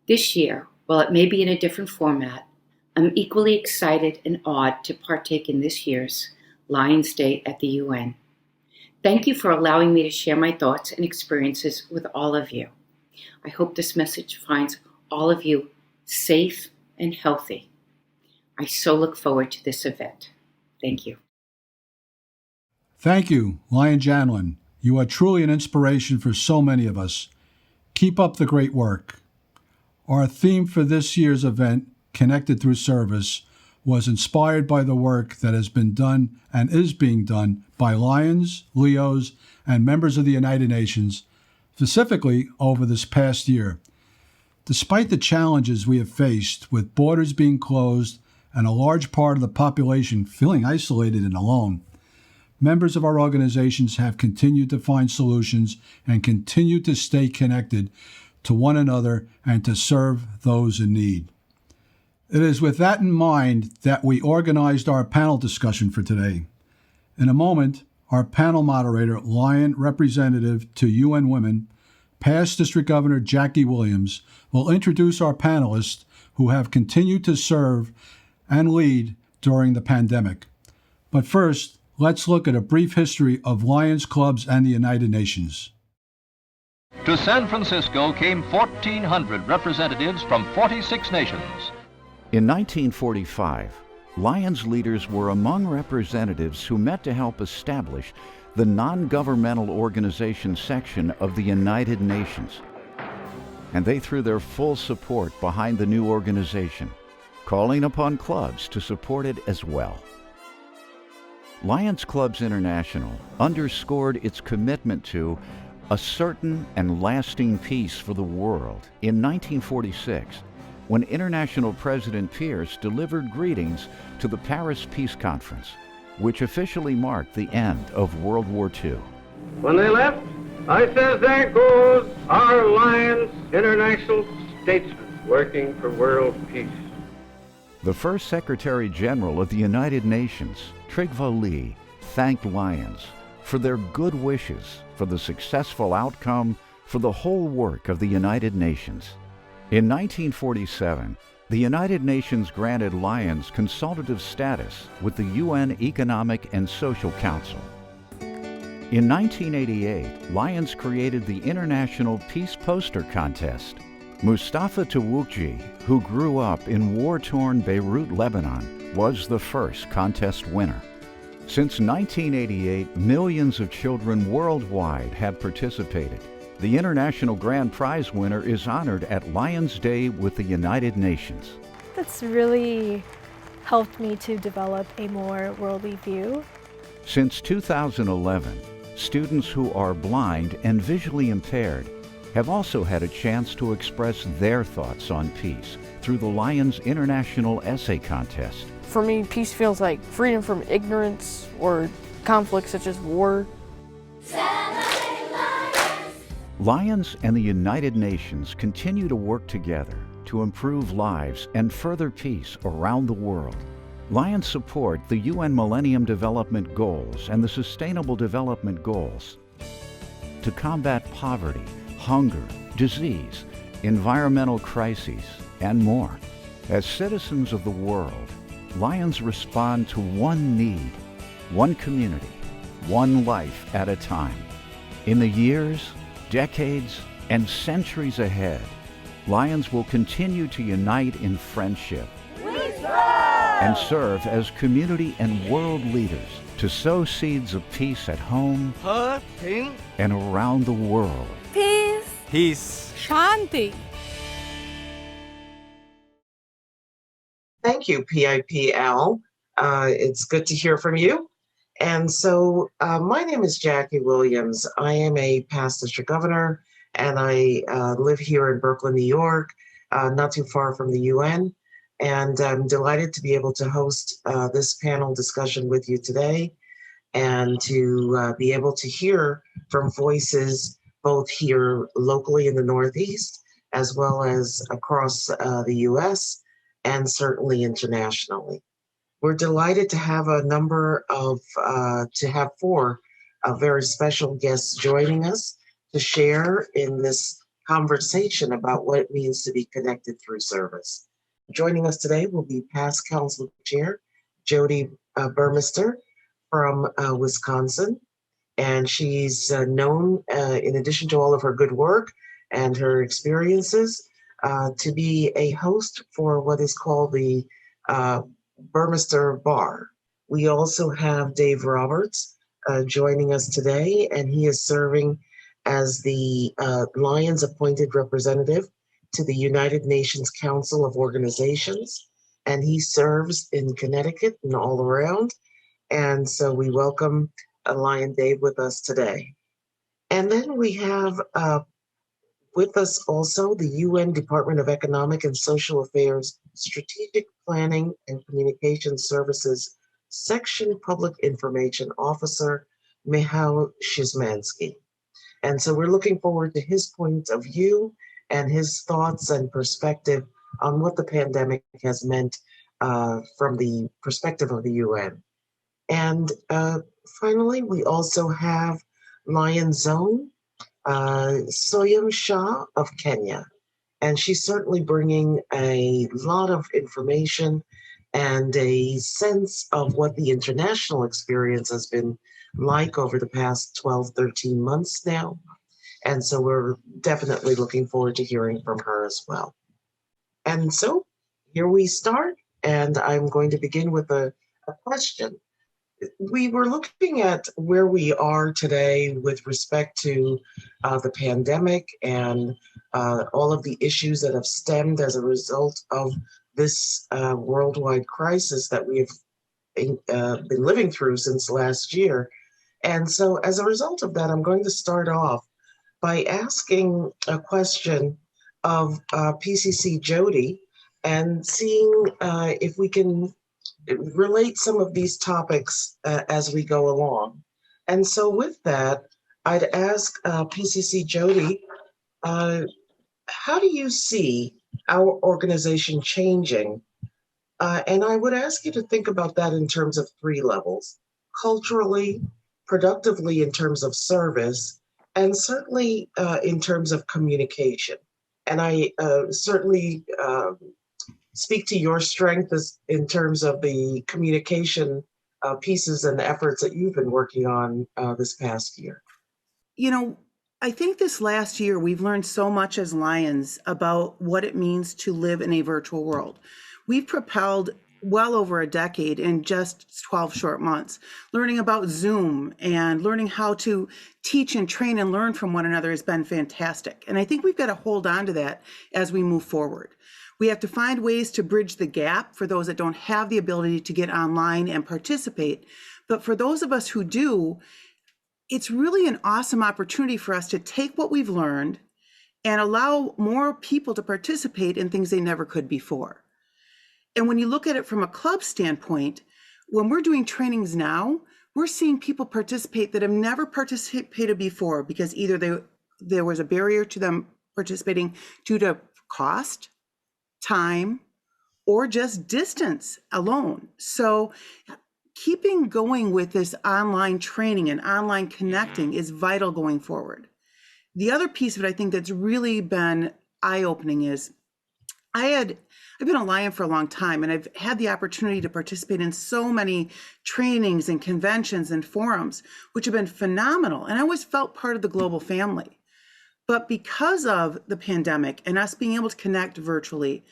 This year, while it may be in a different format, I'm equally excited and awed to partake in this year's Lions Day at the UN. Thank you for allowing me to share my thoughts and experiences with all of you. I hope this message finds all of you safe and healthy. I so look forward to this event. Thank you. Thank you, Lion Janlyn. You are truly an inspiration for so many of us. Keep up the great work. Our theme for this year's event, Connected Through Service, was inspired by the work that has been done and is being done by Lions, Leos, and members of the United Nations, specifically over this past year. Despite the challenges we have faced with borders being closed and a large part of the population feeling isolated and alone, members of our organizations have continued to find solutions and continue to stay connected to one another and to serve those in need. It is with that in mind that we organized our panel discussion for today. In a moment, our panel moderator, Lion Representative to UN Women, past District Governor Jackie Williams, will introduce our panelists who have continued to serve and lead during the pandemic. But first, let's look at a brief history of Lions Clubs and the United Nations. To San Francisco came 1,400 representatives from 46 nations. In 1945, Lions leaders were among representatives who met to help establish the non-governmental organization section of the United Nations. And they threw their full support behind the new organization, calling upon clubs to support it as well. Lions Clubs International underscored its commitment to a certain and lasting peace for the world in 1946, when International President Pierce delivered greetings to the Paris Peace Conference, which officially marked the end of World War II. When they left, I says, there goes our Lions International statesmen working for world peace. The first Secretary General of the United Nations, Trygve Lie, thanked Lions for their good wishes for the successful outcome for the whole work of the United Nations. In 1947, the United Nations granted Lions consultative status with the UN Economic and Social Council. In 1988, Lions created the International Peace Poster Contest. Mustafa Tawukji, who grew up in war-torn Beirut, Lebanon, was the first contest winner. Since 1988, millions of children worldwide have participated. The International Grand Prize winner is honored at Lions Day with the United Nations. That's really helped me to develop a more worldly view. Since 2011, students who are blind and visually impaired have also had a chance to express their thoughts on peace through the Lions International Essay Contest. For me, peace feels like freedom from ignorance or conflicts such as war. Lions and the United Nations continue to work together to improve lives and further peace around the world. Lions support the UN Millennium Development Goals and the Sustainable Development Goals to combat poverty, hunger, disease, environmental crises, and more. As citizens of the world, Lions respond to one need, one community, one life at a time. In the years, decades, and centuries ahead, Lions will continue to unite in friendship and serve as community and world leaders to sow seeds of peace at home and around the world. Peace. Shanti. Thank you, PIPL. It's good to hear from you. And so my name is Jackie Williams. I am a past district governor, and I live here in Brooklyn, New York, not too far from the UN. And I'm delighted to be able to host this panel discussion with you today and to be able to hear from voices both here locally in the Northeast, as well as across the US and certainly internationally. We're delighted to have four very special guests joining us to share in this conversation about what it means to be connected through service. Joining us today will be past Council Chair Jody Burmester from Wisconsin. And she's known, in addition to all of her good work and her experiences, to be a host for what is called the Burmester Bar. We also have Dave Roberts joining us today, and he is serving as the Lions appointed representative to the United Nations Council of Organizations, and he serves in Connecticut and all around. And so we welcome Lion Dave with us today. And then we have with us also the UN Department of Economic and Social Affairs Strategic Planning and Communication Services Section Public Information Officer, Michał Szymanski. And so we're looking forward to his point of view and his thoughts and perspective on what the pandemic has meant from the perspective of the UN. And finally, we also have Lion's Own, Soyam Shah of Kenya. And she's certainly bringing a lot of information and a sense of what the international experience has been like over the past 12, 13 months now. And so we're definitely looking forward to hearing from her as well. And so here we start, and I'm going to begin with a question. We were looking at where we are today with respect to the pandemic and all of the issues that have stemmed as a result of this worldwide crisis that we have been living through since last year. And so as a result of that, I'm going to start off by asking a question of PCC Jody and seeing if we can relate some of these topics as we go along. And so with that, I'd ask PCC Jody, how do you see our organization changing? And I would ask you to think about that in terms of three levels: culturally, productively in terms of service, and certainly in terms of communication. And I certainly speak to your strength in terms of the communication pieces and efforts that you've been working on this past year. You know, I think this last year we've learned so much as Lions about what it means to live in a virtual world. We've propelled well over a decade in just 12 short months. Learning about Zoom and learning how to teach and train and learn from one another has been fantastic. And I think we've got to hold on to that as we move forward. We have to find ways to bridge the gap for those that don't have the ability to get online and participate. But for those of us who do, it's really an awesome opportunity for us to take what we've learned and allow more people to participate in things they never could before. And when you look at it from a club standpoint, when we're doing trainings now, we're seeing people participate that have never participated before because either there was a barrier to them participating due to cost, time, or just distance alone. So keeping going with this online training and online connecting is vital going forward. The other piece of it I think that's really been eye-opening is I've been a Lion for a long time, and I've had the opportunity to participate in so many trainings and conventions and forums, which have been phenomenal. And I always felt part of the global family. But because of the pandemic and us being able to connect virtually,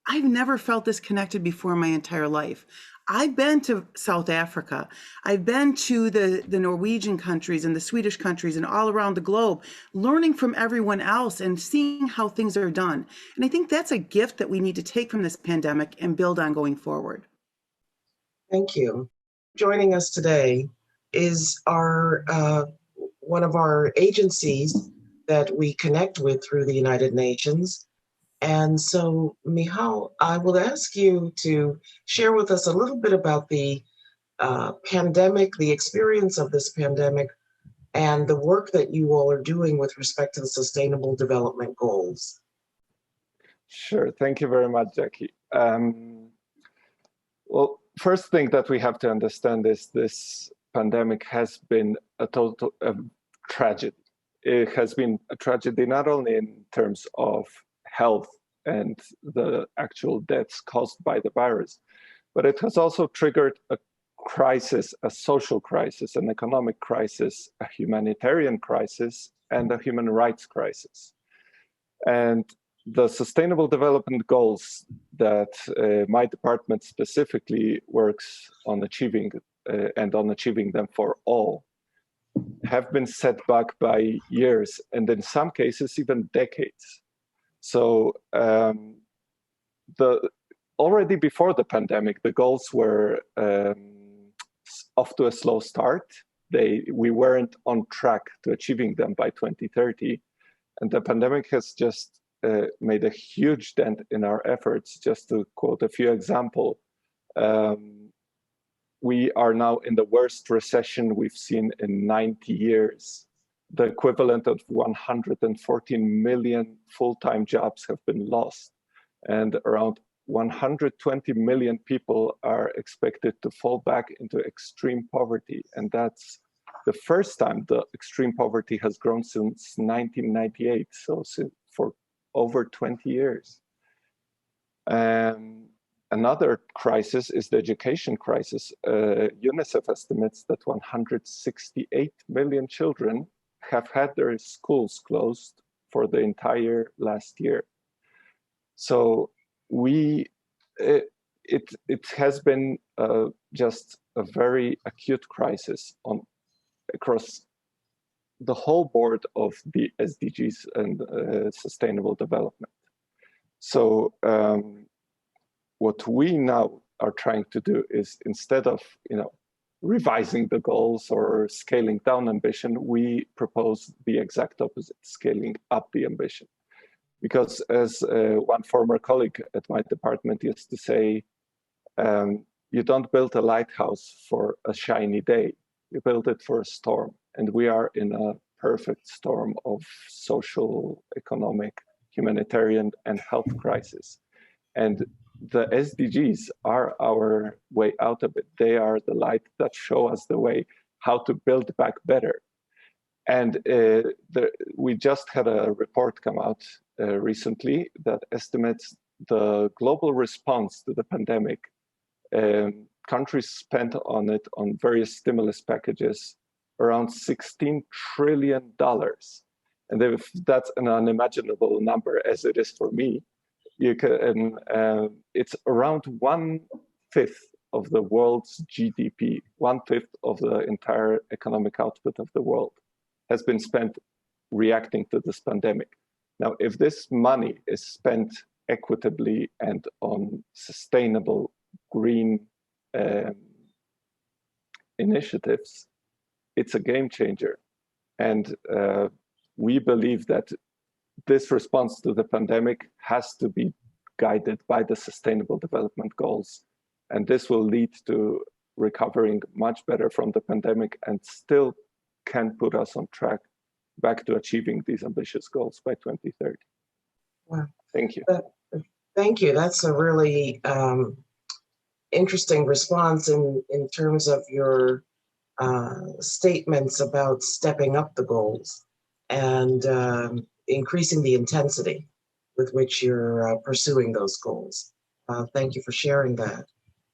I've never felt this connected before in my entire life. I've been to South Africa. I've been to the Norwegian countries and the Swedish countries and all around the globe, learning from everyone else and seeing how things are done. And I think that's a gift that we need to take from this pandemic and build on going forward. Thank you. Joining us today is our one of our agencies that we connect with through the United Nations. And so, Michał, I will ask you to share with us a little bit about the pandemic, the experience of this pandemic, and the work that you all are doing with respect to the Sustainable Development Goals. Sure. Thank you very much, Jackie. Well, first thing that we have to understand is this pandemic has been a total tragedy. It has been a tragedy not only in terms of health and the actual deaths caused by the virus, but it has also triggered a crisis, a social crisis, an economic crisis, a humanitarian crisis, and a human rights crisis. And the Sustainable Development Goals that my department specifically works on achieving and on achieving them for all have been set back by years, and in some cases even decades. So already before the pandemic, the goals were off to a slow start. We weren't on track to achieving them by 2030. And the pandemic has just made a huge dent in our efforts. Just to quote a few examples, we are now in the worst recession we've seen in 90 years. The equivalent of 114 million full-time jobs have been lost, and around 120 million people are expected to fall back into extreme poverty. And that's the first time the extreme poverty has grown since 1998, so for over 20 years. Another crisis is the education crisis. UNICEF estimates that 168 million children have had their schools closed for the entire last year. So it has been just a very acute crisis across the whole board of the SDGs and sustainable development. So what we now are trying to do is, instead of revising the goals or scaling down ambition, we propose the exact opposite, scaling up the ambition. Because as one former colleague at my department used to say, you don't build a lighthouse for a shiny day, you build it for a storm. And we are in a perfect storm of social, economic, humanitarian, and health crisis. And the SDGs are our way out of it. They are the light that show us the way how to build back better. And we just had a report come out recently that estimates the global response to the pandemic. Countries spent on it, on various stimulus packages, around $16 trillion. And if that's an unimaginable number, as it is for me, it's around 1/5 of the world's GDP, 1/5 of the entire economic output of the world has been spent reacting to this pandemic. Now, if this money is spent equitably and on sustainable green initiatives, it's a game changer. And we believe that this response to the pandemic has to be guided by the Sustainable Development Goals. And this will lead to recovering much better from the pandemic and still can put us on track back to achieving these ambitious goals by 2030. Wow. Thank you. Thank you. That's a really interesting response in terms of your statements about stepping up the goals and increasing the intensity with which you're pursuing those goals. Thank you for sharing that.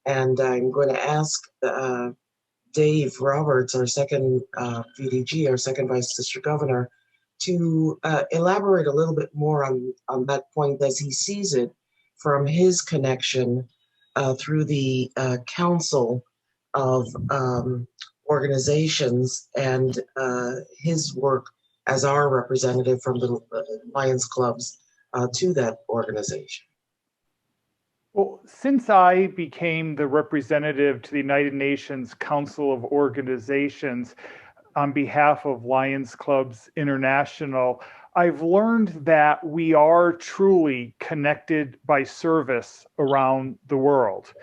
And I'm going to ask Dave Roberts, our second VDG, our second Vice District Governor, to elaborate a little bit more on that point as he sees it from his connection through the Council of Organizations and his work as our representative from the Lions Clubs to that organization. Well, since I became the representative to the United Nations Council of Organizations on behalf of Lions Clubs International, I've learned that we are truly connected by service around the world.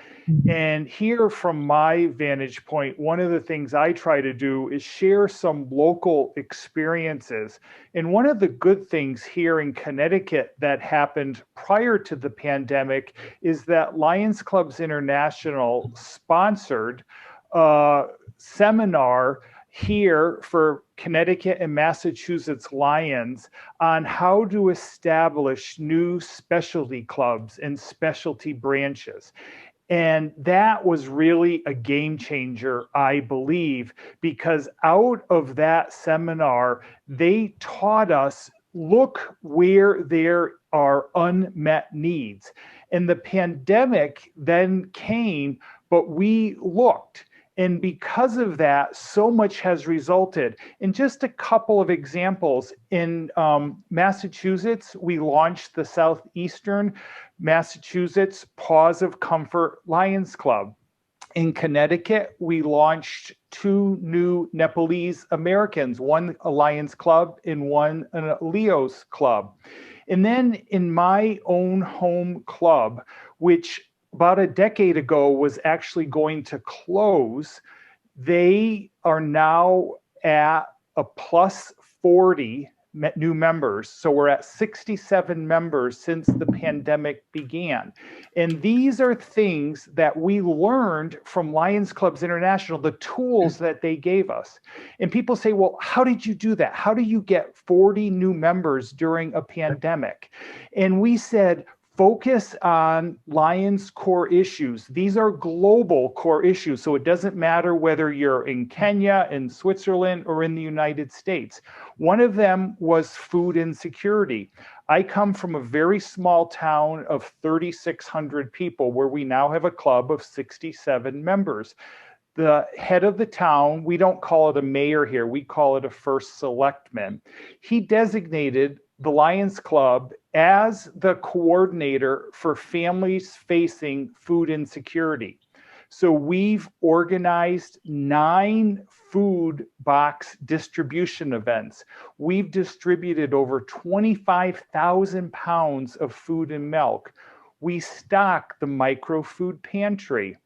And here, from my vantage point, one of the things I try to do is share some local experiences. And one of the good things here in Connecticut that happened prior to the pandemic is that Lions Clubs International sponsored a seminar here for Connecticut and Massachusetts Lions on how to establish new specialty clubs and specialty branches. And that was really a game changer, I believe, because out of that seminar, they taught us, look where there are unmet needs. And the pandemic then came, but we looked. And because of that, so much has resulted. In just a couple of examples, in Massachusetts, we launched the Southeastern Massachusetts Paws of Comfort Lions Club. In Connecticut, we launched 2 new Nepalese Americans, one a Lions Club and one a Leo's Club. And then in my own home club, which about a decade ago was actually going to close, they are now at a plus 40 new members. So we're at 67 members since the pandemic began. And these are things that we learned from Lions Clubs International, the tools that they gave us. And people say, well, how did you do that? How do you get 40 new members during a pandemic? And we said, focus on Lions core issues. These are global core issues. So it doesn't matter whether you're in Kenya, in Switzerland, or in the United States. One of them was food insecurity. I come from a very small town of 3,600 people where we now have a club of 67 members. The head of the town, we don't call it a mayor here, we call it a first selectman. He designated the Lions Club as the coordinator for families facing food insecurity. So we've organized 9 food box distribution events. We've distributed over 25,000 pounds of food and milk. We stock the micro food pantry.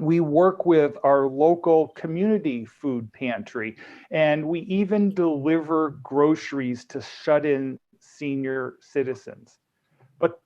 We work with our local community food pantry, and we even deliver groceries to shut-in senior citizens. But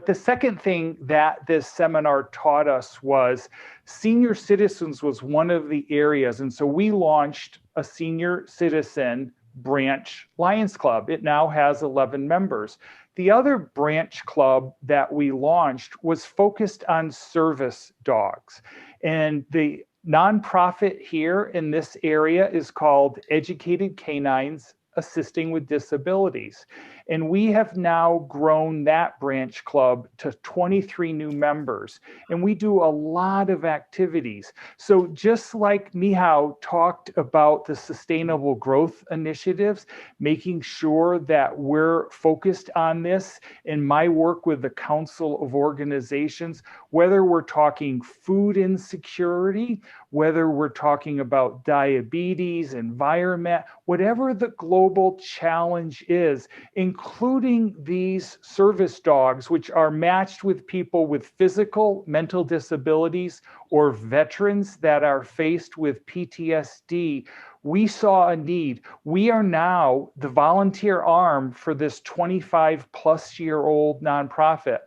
the second thing that this seminar taught us was senior citizens was one of the areas. And so we launched a senior citizen branch Lions Club. It now has 11 members. The other branch club that we launched was focused on service dogs. And the nonprofit here in this area is called Educated Canines Assisting with Disabilities. And we have now grown that branch club to 23 new members. And we do a lot of activities. So just like Mihao talked about the sustainable growth initiatives, making sure that we're focused on this in my work with the Council of Organizations, whether we're talking food insecurity, whether we're talking about diabetes, environment, whatever the global challenge is, including these service dogs, which are matched with people with physical, mental disabilities, or veterans that are faced with PTSD, we saw a need. We are now the volunteer arm for this 25-plus-year-old nonprofit.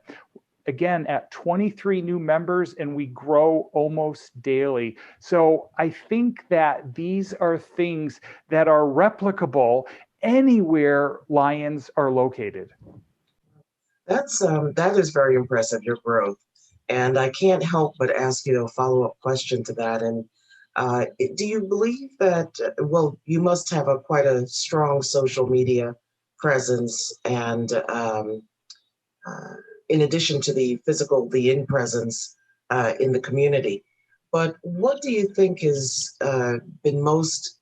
Again, at 23 new members, and we grow almost daily. So I think that these are things that are replicable anywhere Lions are located. That is very impressive, your growth. And I can't help but ask you a follow-up question to that. And do you believe that, well, you must have quite a strong social media presence, and in addition to the physical, the in-presence in the community. But what do you think has been most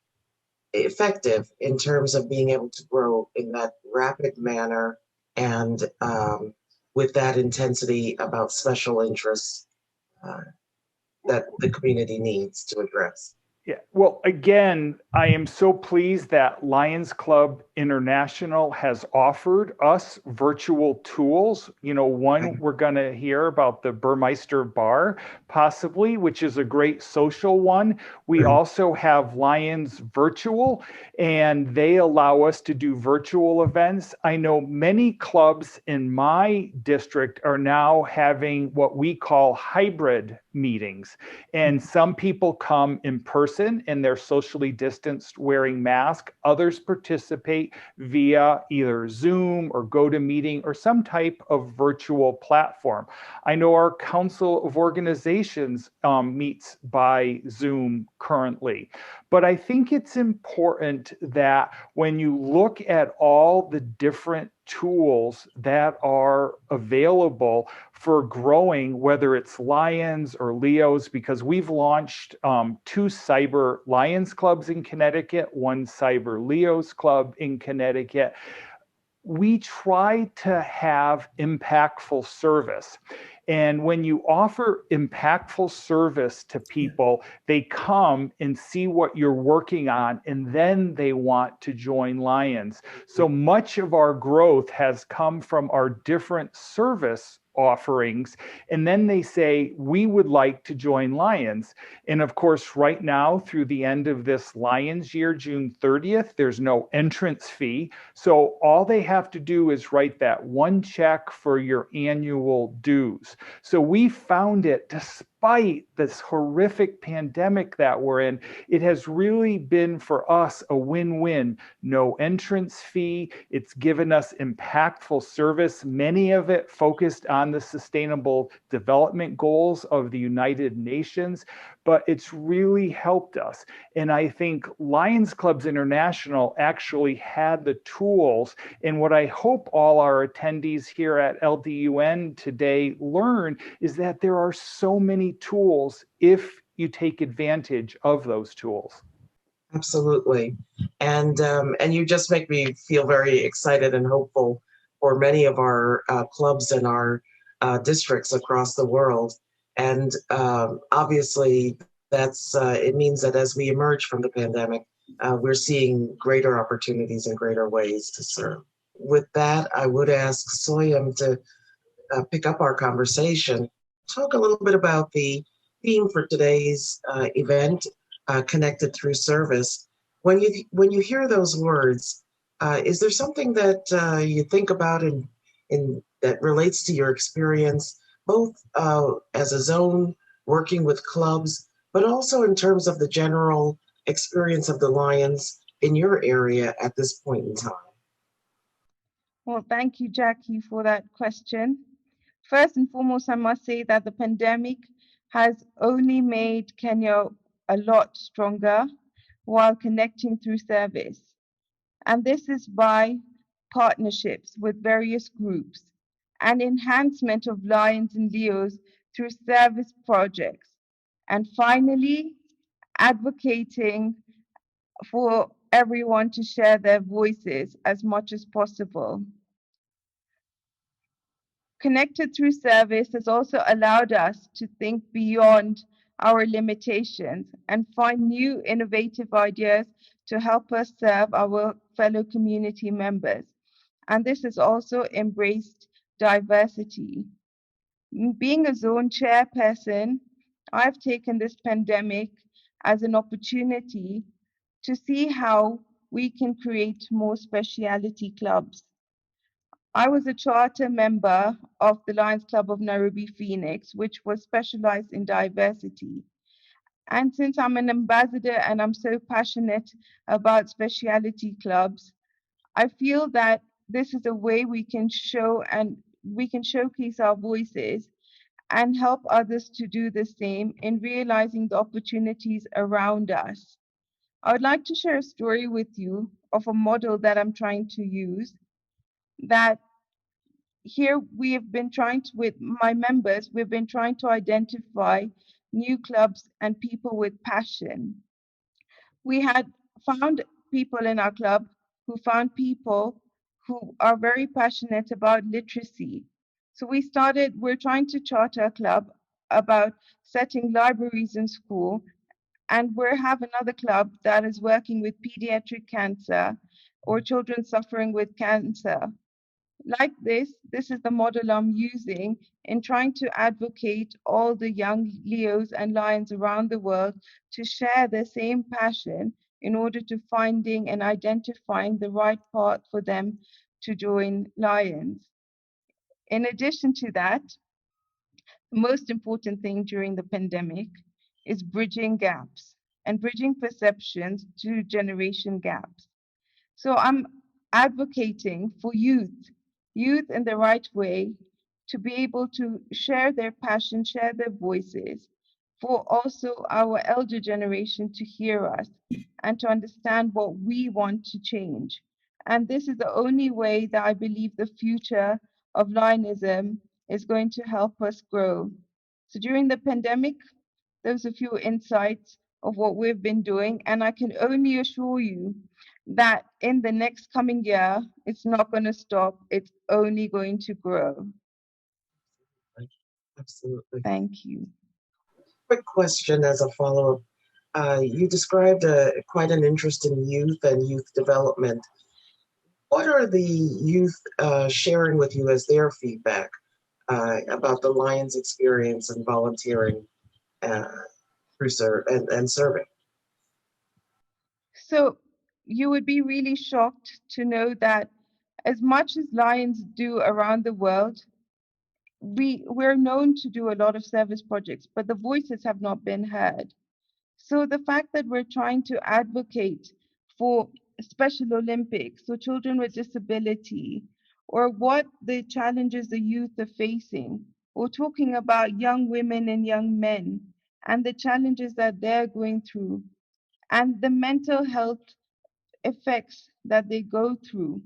effective in terms of being able to grow in that rapid manner and with that intensity about special interests that the community needs to address? Yeah, well, again, I am so pleased that Lions Club International has offered us virtual tools. You know, one, we're going to hear about the Burmeister Bar, possibly, which is a great social one. We also have Lions Virtual, and they allow us to do virtual events. I know many clubs in my district are now having what we call hybrid meetings. And some people come in person and they're socially distanced wearing masks. Others participate via either Zoom or GoToMeeting or some type of virtual platform. I know our Council of Organizations meets by Zoom currently. But I think it's important that when you look at all the different tools that are available for growing, whether it's Lions or Leos, because we've launched 2 Cyber Lions clubs in Connecticut, 1 Cyber Leos club in Connecticut. We try to have impactful service. And when you offer impactful service to people, they come and see what you're working on, and then they want to join Lions. So much of our growth has come from our different service offerings, and then they say, we would like to join Lions. And of course, right now, through the end of this Lions year, June 30th, there's no entrance fee. So all they have to do is write that 1 check for your annual dues. So we found it, despite this horrific pandemic that we're in, it has really been for us a win-win. No entrance fee. It's given us impactful service, many of it focused on the Sustainable Development Goals of the United Nations, but it's really helped us. And I think Lions Clubs International actually had the tools. And what I hope all our attendees here at LDUN today learn is that there are so many tools if you take advantage of those tools. Absolutely. And you just make me feel very excited and hopeful for many of our clubs and our districts across the world. And obviously, that's it means that as we emerge from the pandemic, we're seeing greater opportunities and greater ways to serve. With that, I would ask Soyam to pick up our conversation, talk a little bit about the theme for today's event, Connected Through Service. When you hear those words, is there something that you think about in that relates to your experience, both as a zone working with clubs, but also in terms of the general experience of the Lions in your area at this point in time? Well, thank you, Jackie, for that question. First and foremost, I must say that the pandemic has only made Kenya a lot stronger while connecting through service. And this is by partnerships with various groups and enhancement of Lions and Leos through service projects. And finally, advocating for everyone to share their voices as much as possible. Connected Through Service has also allowed us to think beyond our limitations and find new innovative ideas to help us serve our fellow community members. And this has also embraced diversity. Being a zone chairperson, I've taken this pandemic as an opportunity to see how we can create more specialty clubs. I was a charter member of the Lions Club of Nairobi Phoenix, which was specialized in diversity. And since I'm an ambassador and I'm so passionate about specialty clubs, I feel that this is a way we can show and we can showcase our voices and help others to do the same in realizing the opportunities around us. I would like to share a story with you of a model that I'm trying to use, that here we have been trying to, with my members, we've been trying to identify new clubs and people with passion. We had found people in our club who found people who are very passionate about literacy. So we're trying to charter a club about setting libraries in school, and we have another club that is working with pediatric cancer or children suffering with cancer. Like this is the model I'm using in trying to advocate all the young Leos and Lions around the world to share the same passion in order to finding and identifying the right path for them to join Lions. In addition to that, the most important thing during the pandemic is bridging gaps and bridging perceptions to generation gaps. So I'm advocating for youth in the right way to be able to share their passion, share their voices, for also our elder generation to hear us and to understand what we want to change. And this is the only way that I believe the future of Lionism is going to help us grow. So during the pandemic, there's a few insights of what we've been doing, and I can only assure you that in the next coming year, it's not going to stop, it's only going to grow. Absolutely. Thank you. Quick question as a follow-up. You described quite an interest in youth and youth development. What are the youth sharing with you as their feedback about the Lions experience and volunteering through serving? So you would be really shocked to know that as much as Lions do around the world, we're known to do a lot of service projects, but the voices have not been heard. So the fact that we're trying to advocate for Special Olympics, so children with disability, or what the challenges the youth are facing, or talking about young women and young men and the challenges that they're going through, and the mental health effects that they go through.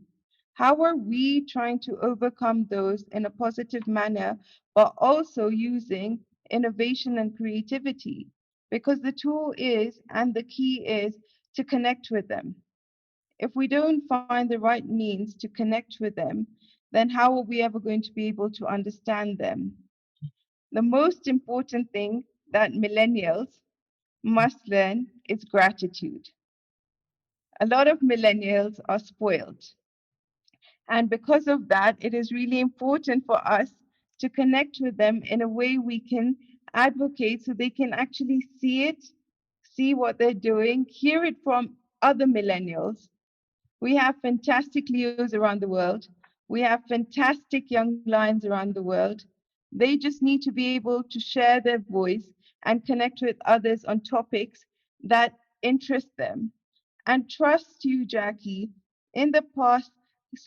How are we trying to overcome those in a positive manner, but also using innovation and creativity? Because the tool is, and the key is, to connect with them. If we don't find the right means to connect with them, then how are we ever going to be able to understand them? The most important thing that millennials must learn is gratitude. A lot of millennials are spoiled. And because of that, it is really important for us to connect with them in a way we can advocate so they can actually see it, see what they're doing, hear it from other millennials. We have fantastic Leos around the world. We have fantastic young lions around the world. They just need to be able to share their voice and connect with others on topics that interest them. And trust you, Jackie, in the past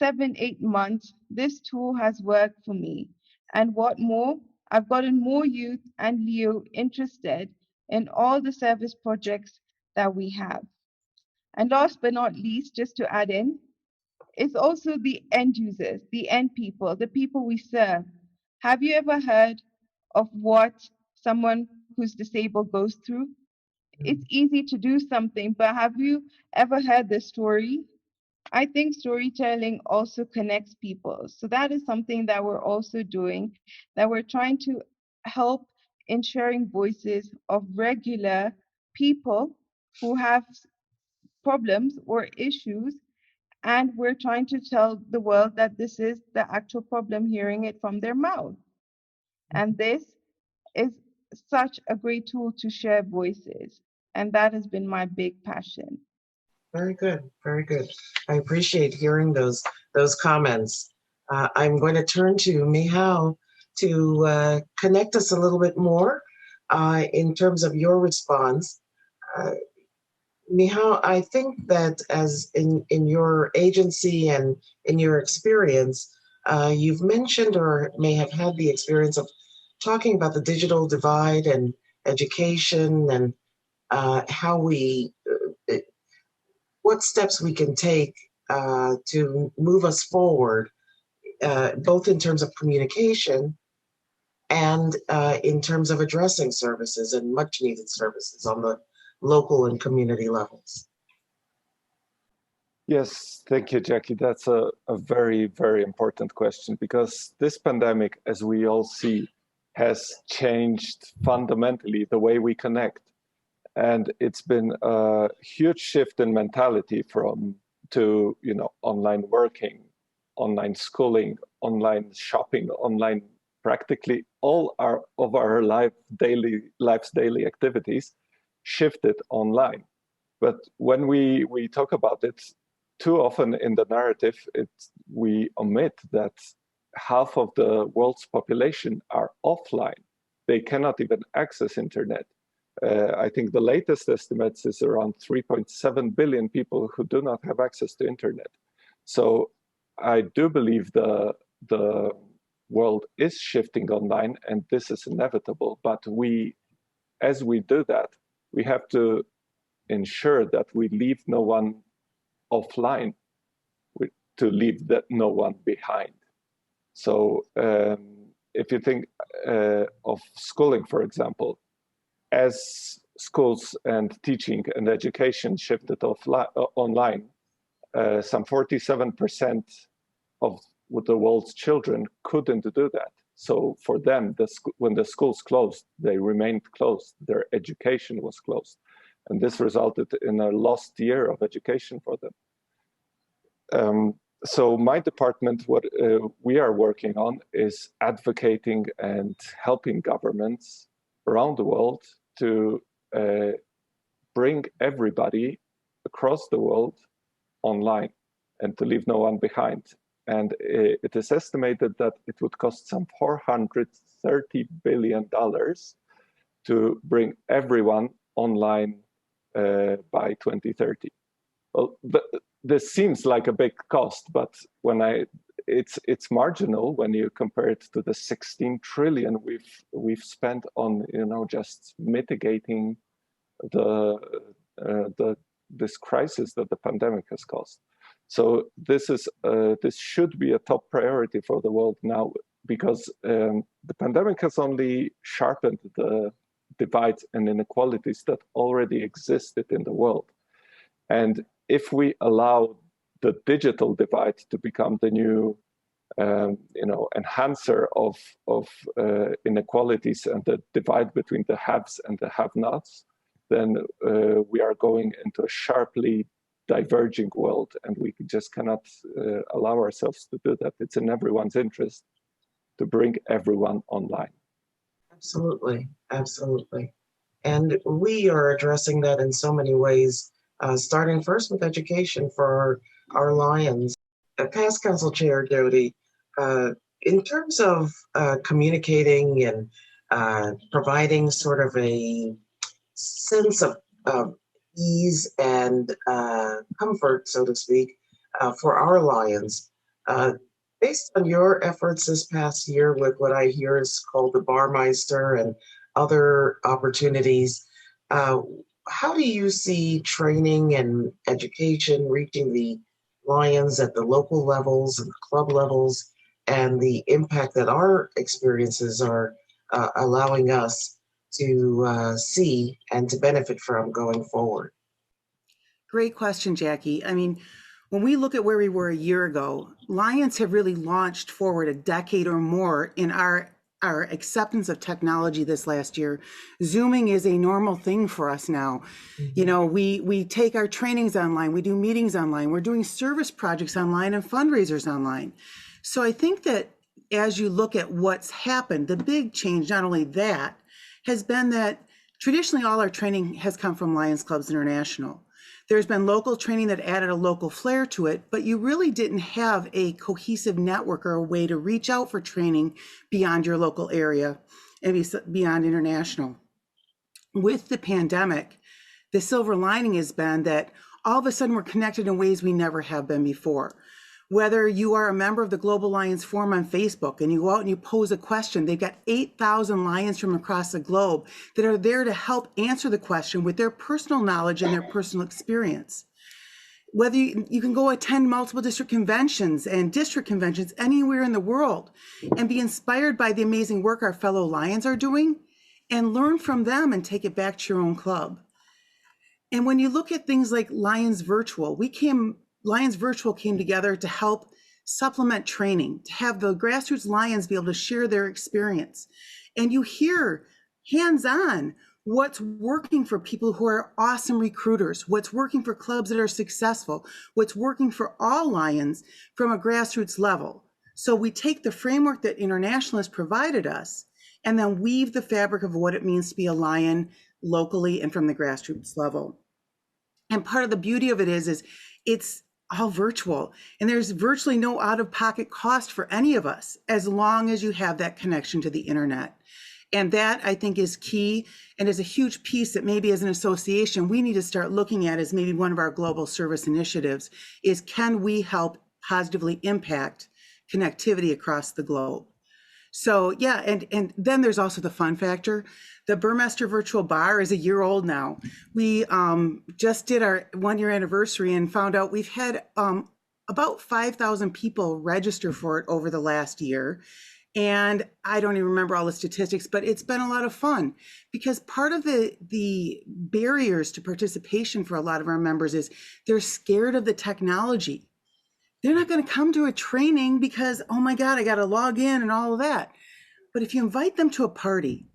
7-8 months, this tool has worked for me. And what more, I've gotten more youth and Leo interested in all the service projects that we have. And last but not least, just to add in, it's also the end users, the end people, the people we serve. Have you ever heard of what someone who's disabled goes through? It's easy to do something, but have you ever heard the story? I think storytelling also connects people. So that is something that we're also doing, that we're trying to help in sharing voices of regular people who have problems or issues. And we're trying to tell the world that this is the actual problem, hearing it from their mouth. And this is such a great tool to share voices. And that has been my big passion. Very good, very good. I appreciate hearing those comments. I'm going to turn to Michal to connect us a little bit more in terms of your response. Michal, I think that as in your agency and in your experience, you've mentioned or may have had the experience of talking about the digital divide and education and how what steps we can take to move us forward, both in terms of communication and in terms of addressing services and much needed services on the local and community levels. Yes, thank you, Jackie. That's a very, very important question because this pandemic, as we all see, has changed fundamentally the way we connect. And it's been a huge shift in mentality to online working, online schooling, online shopping, online practically all of our life's daily activities shifted online. But when we talk about it, too often in the narrative, we omit that half of the world's population are offline. They cannot even access internet. I think the latest estimates is around 3.7 billion people who do not have access to internet. So I do believe the world is shifting online, and this is inevitable. But as we do that, we have to ensure that we leave no one offline. to leave no one behind. So if you think of schooling, for example, as schools and teaching and education shifted online, some 47% of the world's children couldn't do that. So for them, when the schools closed, they remained closed. Their education was closed. And this resulted in a lost year of education for them. So my department, what we are working on is advocating and helping governments around the world to bring everybody across the world online and to leave no one behind. And it is estimated that it would cost some $430 billion to bring everyone online by 2030. Well, this seems like a big cost, but it's marginal when you compare it to the 16 trillion we've spent on just mitigating this crisis that the pandemic has caused. So this should be a top priority for the world now, because the pandemic has only sharpened the divides and inequalities that already existed in the world. And if we allow the digital divide to become the new enhancer of inequalities and the divide between the haves and the have-nots, then we are going into a sharply diverging world, and we just cannot allow ourselves to do that. It's in everyone's interest to bring everyone online. Absolutely, absolutely. And we are addressing that in so many ways, starting first with education for our Lions. Past Council Chair Doty, in terms of communicating and providing sort of a sense of ease and comfort, so to speak, for our Lions, based on your efforts this past year with what I hear is called the Barmeister and other opportunities, how do you see training and education reaching the Lions at the local levels and club levels, and the impact that our experiences are allowing us to see and to benefit from going forward? Great question, Jackie. I mean, when we look at where we were a year ago, Lions have really launched forward a decade or more in our acceptance of technology this last year. Zooming is a normal thing for us now. Mm-hmm. We take our trainings online, we do meetings online, we're doing service projects online and fundraisers online. So I think that as you look at what's happened, the big change, not only that, has been that traditionally all our training has come from Lions Clubs International. There's been local training that added a local flair to it, but you really didn't have a cohesive network or a way to reach out for training beyond your local area and beyond international. With the pandemic, the silver lining has been that all of a sudden we're connected in ways we never have been before. Whether you are a member of the Global Lions Forum on Facebook and you go out and you pose a question, they've got 8,000 Lions from across the globe that are there to help answer the question with their personal knowledge and their personal experience. Whether you can go attend multiple district conventions and district conventions anywhere in the world and be inspired by the amazing work our fellow Lions are doing and learn from them and take it back to your own club. And when you look at things like Lions Virtual, Lions Virtual came together to help supplement training, to have the grassroots Lions be able to share their experience. And you hear hands-on what's working for people who are awesome recruiters, what's working for clubs that are successful, what's working for all Lions from a grassroots level. So we take the framework that International has provided us and then weave the fabric of what it means to be a Lion locally and from the grassroots level. And part of the beauty of it is it's all virtual, and there's virtually no out-of-pocket cost for any of us as long as you have that connection to the internet. And that, I think, is key and is a huge piece that maybe as an association we need to start looking at as maybe one of our global service initiatives is, can we help positively impact connectivity across the globe? So yeah, and then there's also the fun factor. The Burmester Virtual Bar is a year old now. We just did our 1-year anniversary and found out we've had about 5,000 people register for it over the last year. And I don't even remember all the statistics, but it's been a lot of fun because part of the barriers to participation for a lot of our members is they're scared of the technology. They're not going to come to a training because, oh my God, I got to log in and all of that. But if you invite them to a party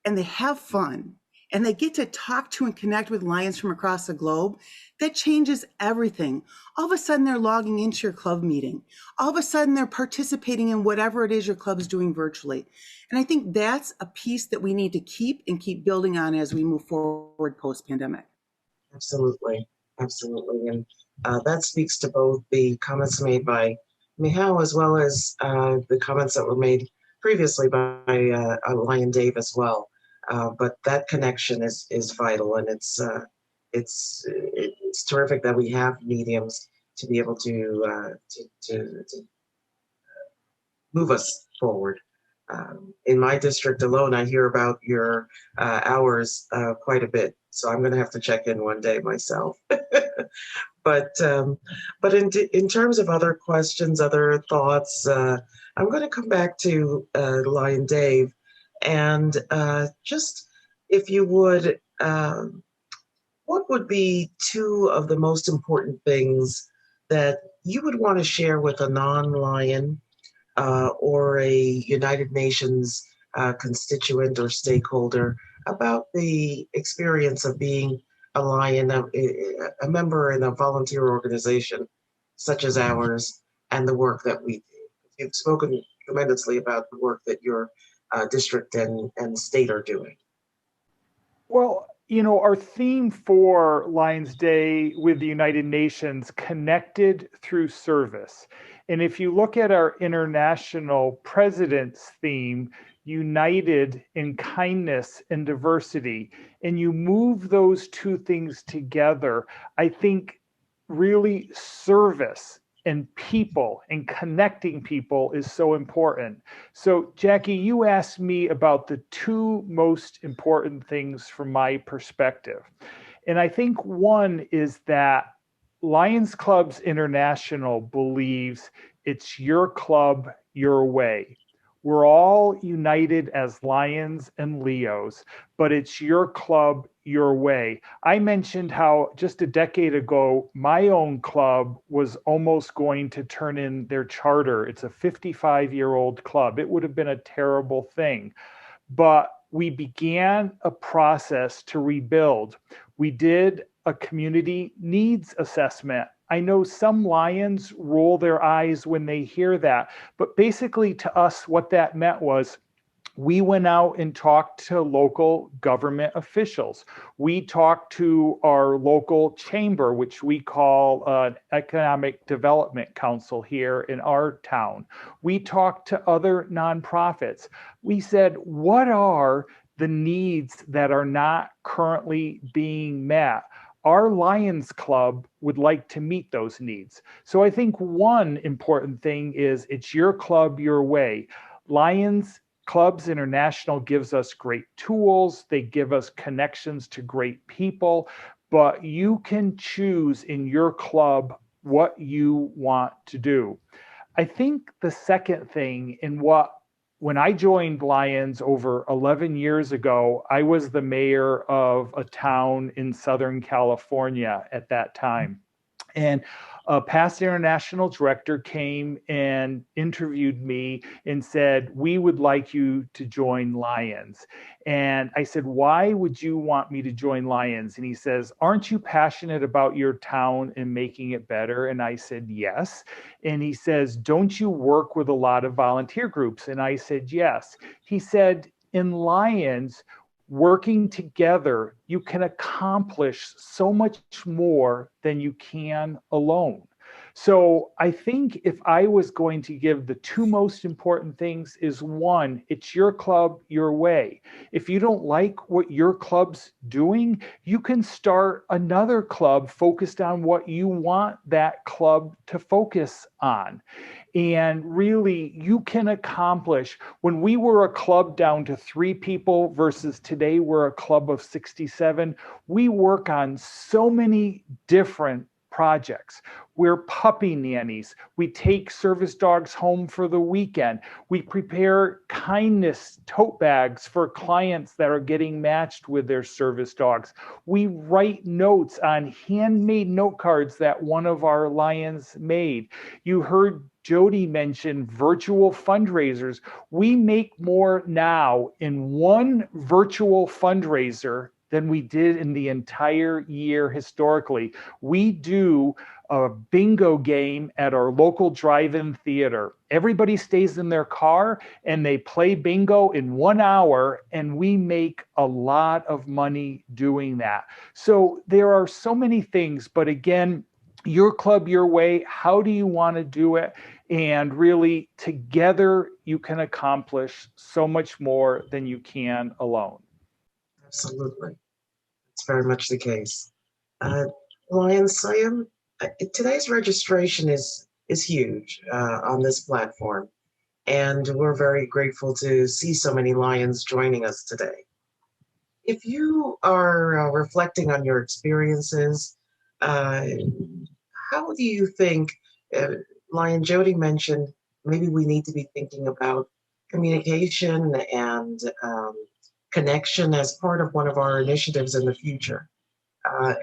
and they have fun and they get to talk to and connect with Lions from across the globe, that changes everything. All of a sudden, they're logging into your club meeting. All of a sudden, they're participating in whatever it is your club's doing virtually. And I think that's a piece that we need to keep building on as we move forward post-pandemic. Absolutely. Absolutely. And that speaks to both the comments made by Michal as well as the comments that were made previously by Lion Dave as well. But that connection is vital, and it's terrific that we have mediums to be able to move us forward. In my district alone, I hear about your hours quite a bit, so I'm going to have to check in one day myself. But in terms of other questions, other thoughts, I'm going to come back to Lion Dave, and just if you would, what would be two of the most important things that you would want to share with a non-Lion or a United Nations constituent or stakeholder about the experience of being a Lion, a member in a volunteer organization such as ours, and the work that we do? You've spoken tremendously about the work that your district and state are doing. Well, our theme for Lions Day with the United Nations, connected through service. And if you look at our international president's theme, united in kindness and diversity, and you move those two things together, I think really service and people and connecting people is so important. So Jackie, you asked me about the two most important things from my perspective. And I think one is that Lions Clubs International believes it's your club, your way. We're all united as Lions and Leos, but it's your club, your way. I mentioned how just a decade ago, my own club was almost going to turn in their charter. It's a 55-year-old club. It would have been a terrible thing. But we began a process to rebuild. We did a community needs assessment. I know some Lions roll their eyes when they hear that, but basically to us, what that meant was we went out and talked to local government officials. We talked to our local chamber, which we call an economic development council here in our town. We talked to other nonprofits. We said, what are the needs that are not currently being met? Our Lions Club would like to meet those needs. So I think one important thing is it's your club, your way. Lions Clubs International gives us great tools. They give us connections to great people, but you can choose in your club what you want to do. I think the second thing when I joined Lions over 11 years ago, I was the mayor of a town in Southern California at that time. And a past international director came and interviewed me and said, we would like you to join Lions. And I said, why would you want me to join Lions? And he says, aren't you passionate about your town and making it better? And I said, yes. And he says, don't you work with a lot of volunteer groups? And I said, yes. He said, in Lions, working together, you can accomplish so much more than you can alone. So I think if I was going to give the two most important things is one, it's your club, your way. If you don't like what your club's doing, you can start another club focused on what you want that club to focus on. And really, you can accomplish, when we were a club down to 3 people versus today we're a club of 67, we work on so many different projects. We're puppy nannies. We take service dogs home for the weekend. We prepare kindness tote bags for clients that are getting matched with their service dogs. We write notes on handmade note cards that one of our Lions made. You heard Jody mention virtual fundraisers. We make more now in one virtual fundraiser than we did in the entire year historically. We do a bingo game at our local drive-in theater. Everybody stays in their car and they play bingo in 1 hour, and we make a lot of money doing that. So there are so many things, but again, your club, your way, how do you want to do it? And really, together, you can accomplish so much more than you can alone. Absolutely. It's very much the case. Lions Siam, today's registration is huge on this platform, and we're very grateful to see so many Lions joining us today. If you are reflecting on your experiences, how do you think, Lion Jody mentioned, maybe we need to be thinking about communication and connection as part of one of our initiatives in the future.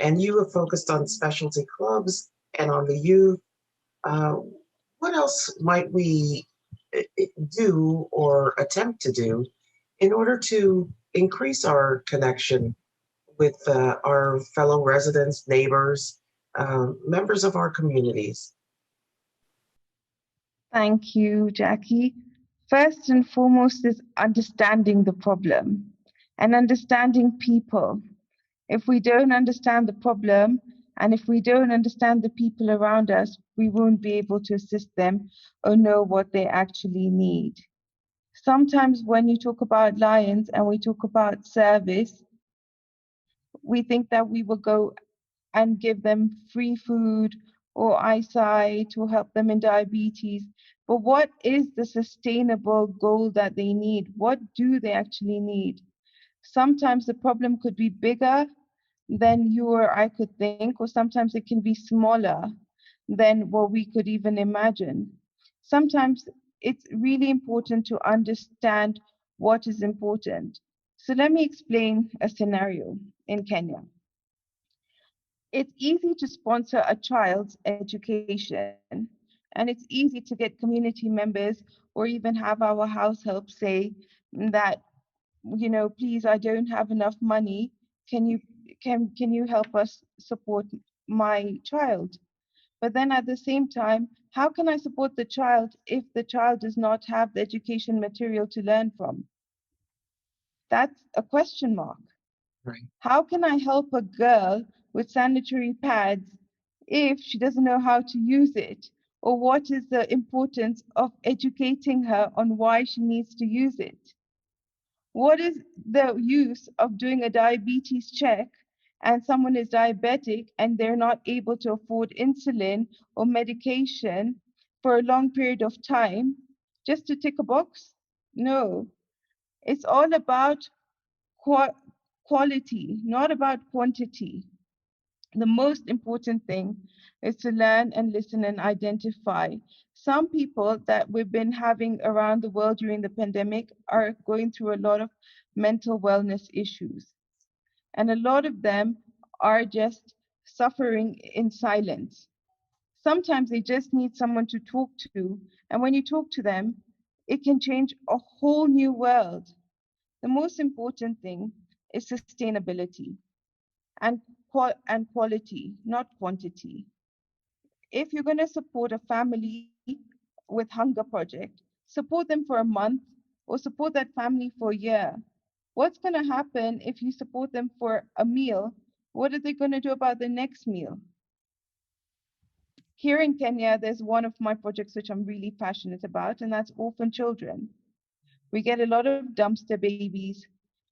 And you have focused on specialty clubs and on the youth. What else might we do or attempt to do in order to increase our connection with our fellow residents, neighbors, members of our communities? Thank you, Jackie. First and foremost is understanding the problem and understanding people. If we don't understand the problem and if we don't understand the people around us, we won't be able to assist them or know what they actually need. Sometimes when you talk about Lions and we talk about service, we think that we will go and give them free food or eyesight or help them in diabetes. But what is the sustainable goal that they need? What do they actually need? Sometimes the problem could be bigger than you or I could think, or sometimes it can be smaller than what we could even imagine. Sometimes it's really important to understand what is important. So let me explain a scenario in Kenya. It's easy to sponsor a child's education, and it's easy to get community members or even have our house help say that, you know, please, I don't have enough money. Can you help us support my child? But then at the same time, how can I support the child if the child does not have the education material to learn from? That's a question mark. Right. How can I help a girl with sanitary pads if she doesn't know how to use it? Or what is the importance of educating her on why she needs to use it? What is the use of doing a diabetes check and someone is diabetic and they're not able to afford insulin or medication for a long period of time just to tick a box? No, it's all about quality, not about quantity. The most important thing is to learn and listen and identify. Some people that we've been having around the world during the pandemic are going through a lot of mental wellness issues. And a lot of them are just suffering in silence. Sometimes they just need someone to talk to. And when you talk to them, it can change a whole new world. The most important thing is sustainability and quality, not quantity. If you're going to support a family with Hunger Project, support them for a month or support that family for a year. What's going to happen if you support them for a meal? What are they going to do about the next meal? Here in Kenya, there's one of my projects which I'm really passionate about, and that's orphan children. We get a lot of dumpster babies,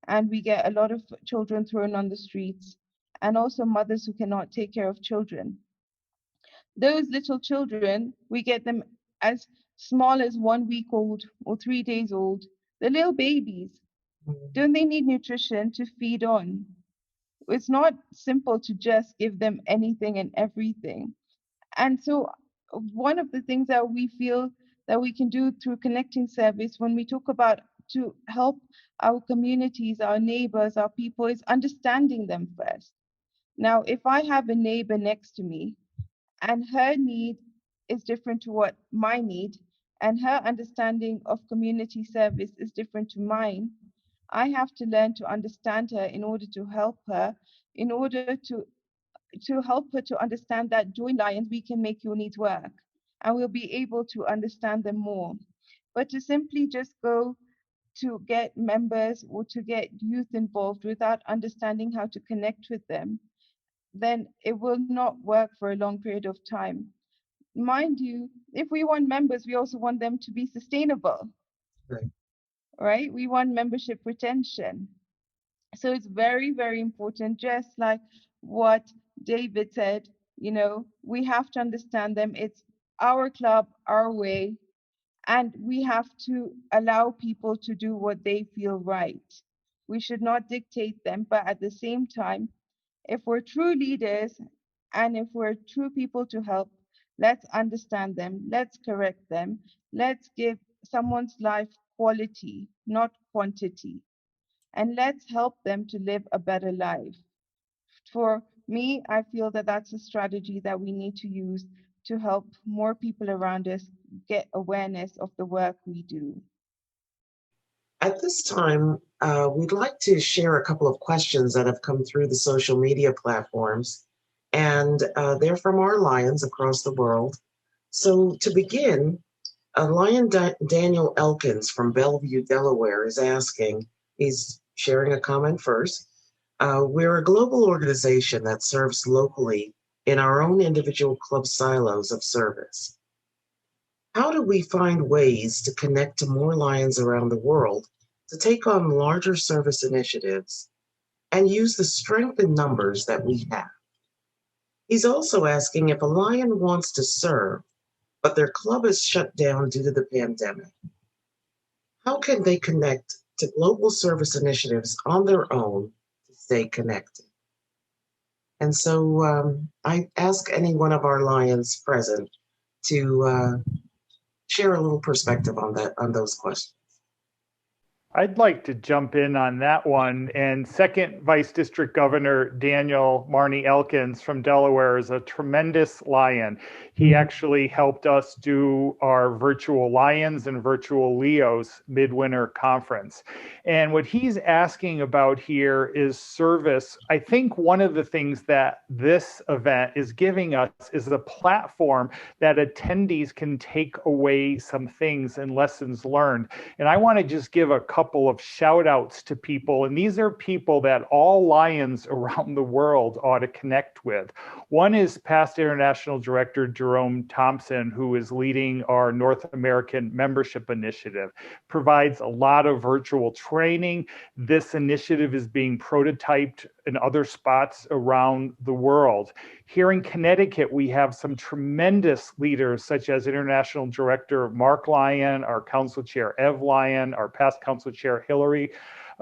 and we get a lot of children thrown on the streets, and also mothers who cannot take care of children. Those little children, we get them as small as 1 week old or 3 days old. The little babies, don't they need nutrition to feed on? It's not simple to just give them anything and everything. And so one of the things that we feel that we can do through connecting service when we talk about to help our communities, our neighbors, our people, is understanding them first. Now, if I have a neighbor next to me and her need is different to what my need, and her understanding of community service is different to mine, I have to learn to understand her in order to help her, in order to help her to understand that join Lions, we can make your needs work, and we'll be able to understand them more. But to simply just go to get members or to get youth involved without understanding how to connect with them, then it will not work for a long period of time. Mind you, if we want members, we also want them to be sustainable, right? We want membership retention. So it's very, very important, just like what David said, we have to understand them. It's our club, our way, and we have to allow people to do what they feel right. We should not dictate them, but at the same time, if we're true leaders and if we're true people to help, let's understand them, let's correct them, let's give someone's life quality, not quantity, and let's help them to live a better life. For me, I feel that that's a strategy that we need to use to help more people around us get awareness of the work we do. At this time, we'd like to share a couple of questions that have come through the social media platforms, and they're from our Lions across the world. So to begin, Lion Daniel Elkins from Bellevue, Delaware is asking, he's sharing a comment first. We're a global organization that serves locally in our own individual club silos of service. How do we find ways to connect to more Lions around the world to take on larger service initiatives and use the strength in numbers that we have? He's also asking if a Lion wants to serve, but their club is shut down due to the pandemic. How can they connect to global service initiatives on their own to stay connected? And so I ask any one of our Lions present to share a little perspective on those questions. I'd like to jump in on that one. And Second Vice District Governor Daniel Marnie Elkins from Delaware is a tremendous Lion. He actually helped us do our virtual Lions and virtual Leos midwinter conference. And what he's asking about here is service. I think one of the things that this event is giving us is a platform that attendees can take away some things and lessons learned. And I want to just give a couple of shout outs to people. And these are people that all Lions around the world ought to connect with. One is past International Director Jerome Thompson, who is leading our North American Membership Initiative, provides a lot of virtual training. This initiative is being prototyped in other spots around the world. Here in Connecticut, we have some tremendous leaders, such as International Director Mark Lyon, our Council Chair Ev Lyon, our past Council Chair Hillary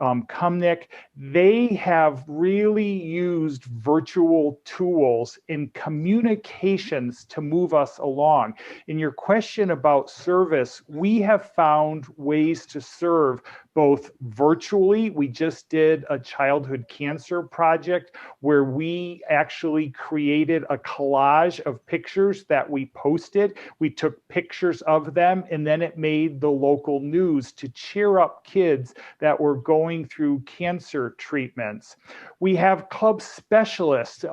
Kumnick. They have really used virtual tools in communications to move us along. In your question about service, we have found ways to serve both virtually. We just did a childhood cancer project where we actually created a collage of pictures that we posted. We took pictures of them, and then it made the local news to cheer up kids that were going through cancer treatments. We have club specialists.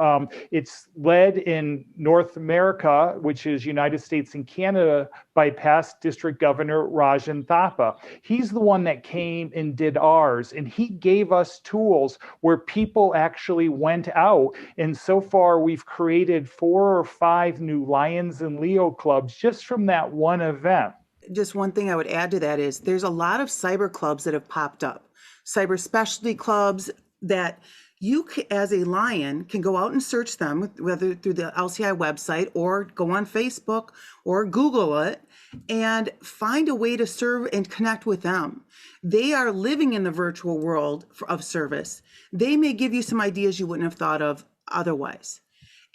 It's led in North America, which is United States and Canada, by past District Governor Rajan Thapa. He's the one that came and did ours, and he gave us tools where people actually went out. And so far, we've created 4 or 5 new Lions and Leo clubs just from that one event. Just one thing I would add to that is there's a lot of cyber clubs that have popped up, cyber specialty clubs that You, as a Lion, can go out and search them, whether through the LCI website or go on Facebook or Google it, and find a way to serve and connect with them. They are living in the virtual world of service. They may give you some ideas you wouldn't have thought of otherwise.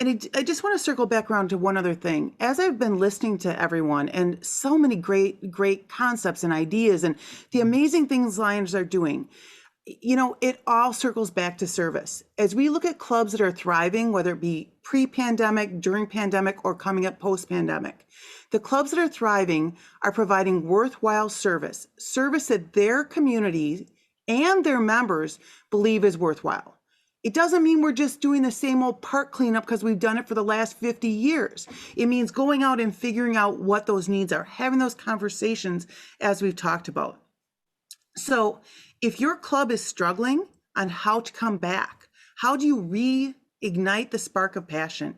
And I just want to circle back around to one other thing. As I've been listening to everyone and so many great concepts and ideas and the amazing things Lions are doing, you know, it all circles back to service. As we look at clubs that are thriving, whether it be pre-pandemic, during pandemic, or coming up post-pandemic, the clubs that are thriving are providing worthwhile service that their community and their members believe is worthwhile. It doesn't mean we're just doing the same old park cleanup because we've done it for the last 50 years. It means going out and figuring out what those needs are, having those conversations as we've talked about. So if your club is struggling on how to come back, how do you reignite the spark of passion?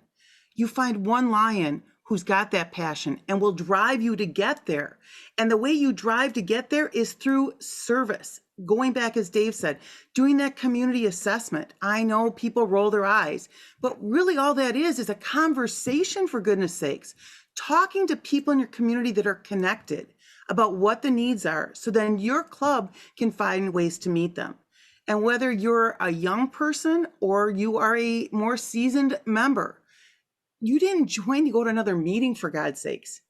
You find one Lion who's got that passion and will drive you to get there. And the way you drive to get there is through service. Going back, as Dave said, doing that community assessment. I know people roll their eyes, but really all that is a conversation, for goodness sakes. Talking to people in your community that are connected about what the needs are, so then your club can find ways to meet them. And whether you're a young person or you are a more seasoned member, you didn't join to go to another meeting, for God's sakes.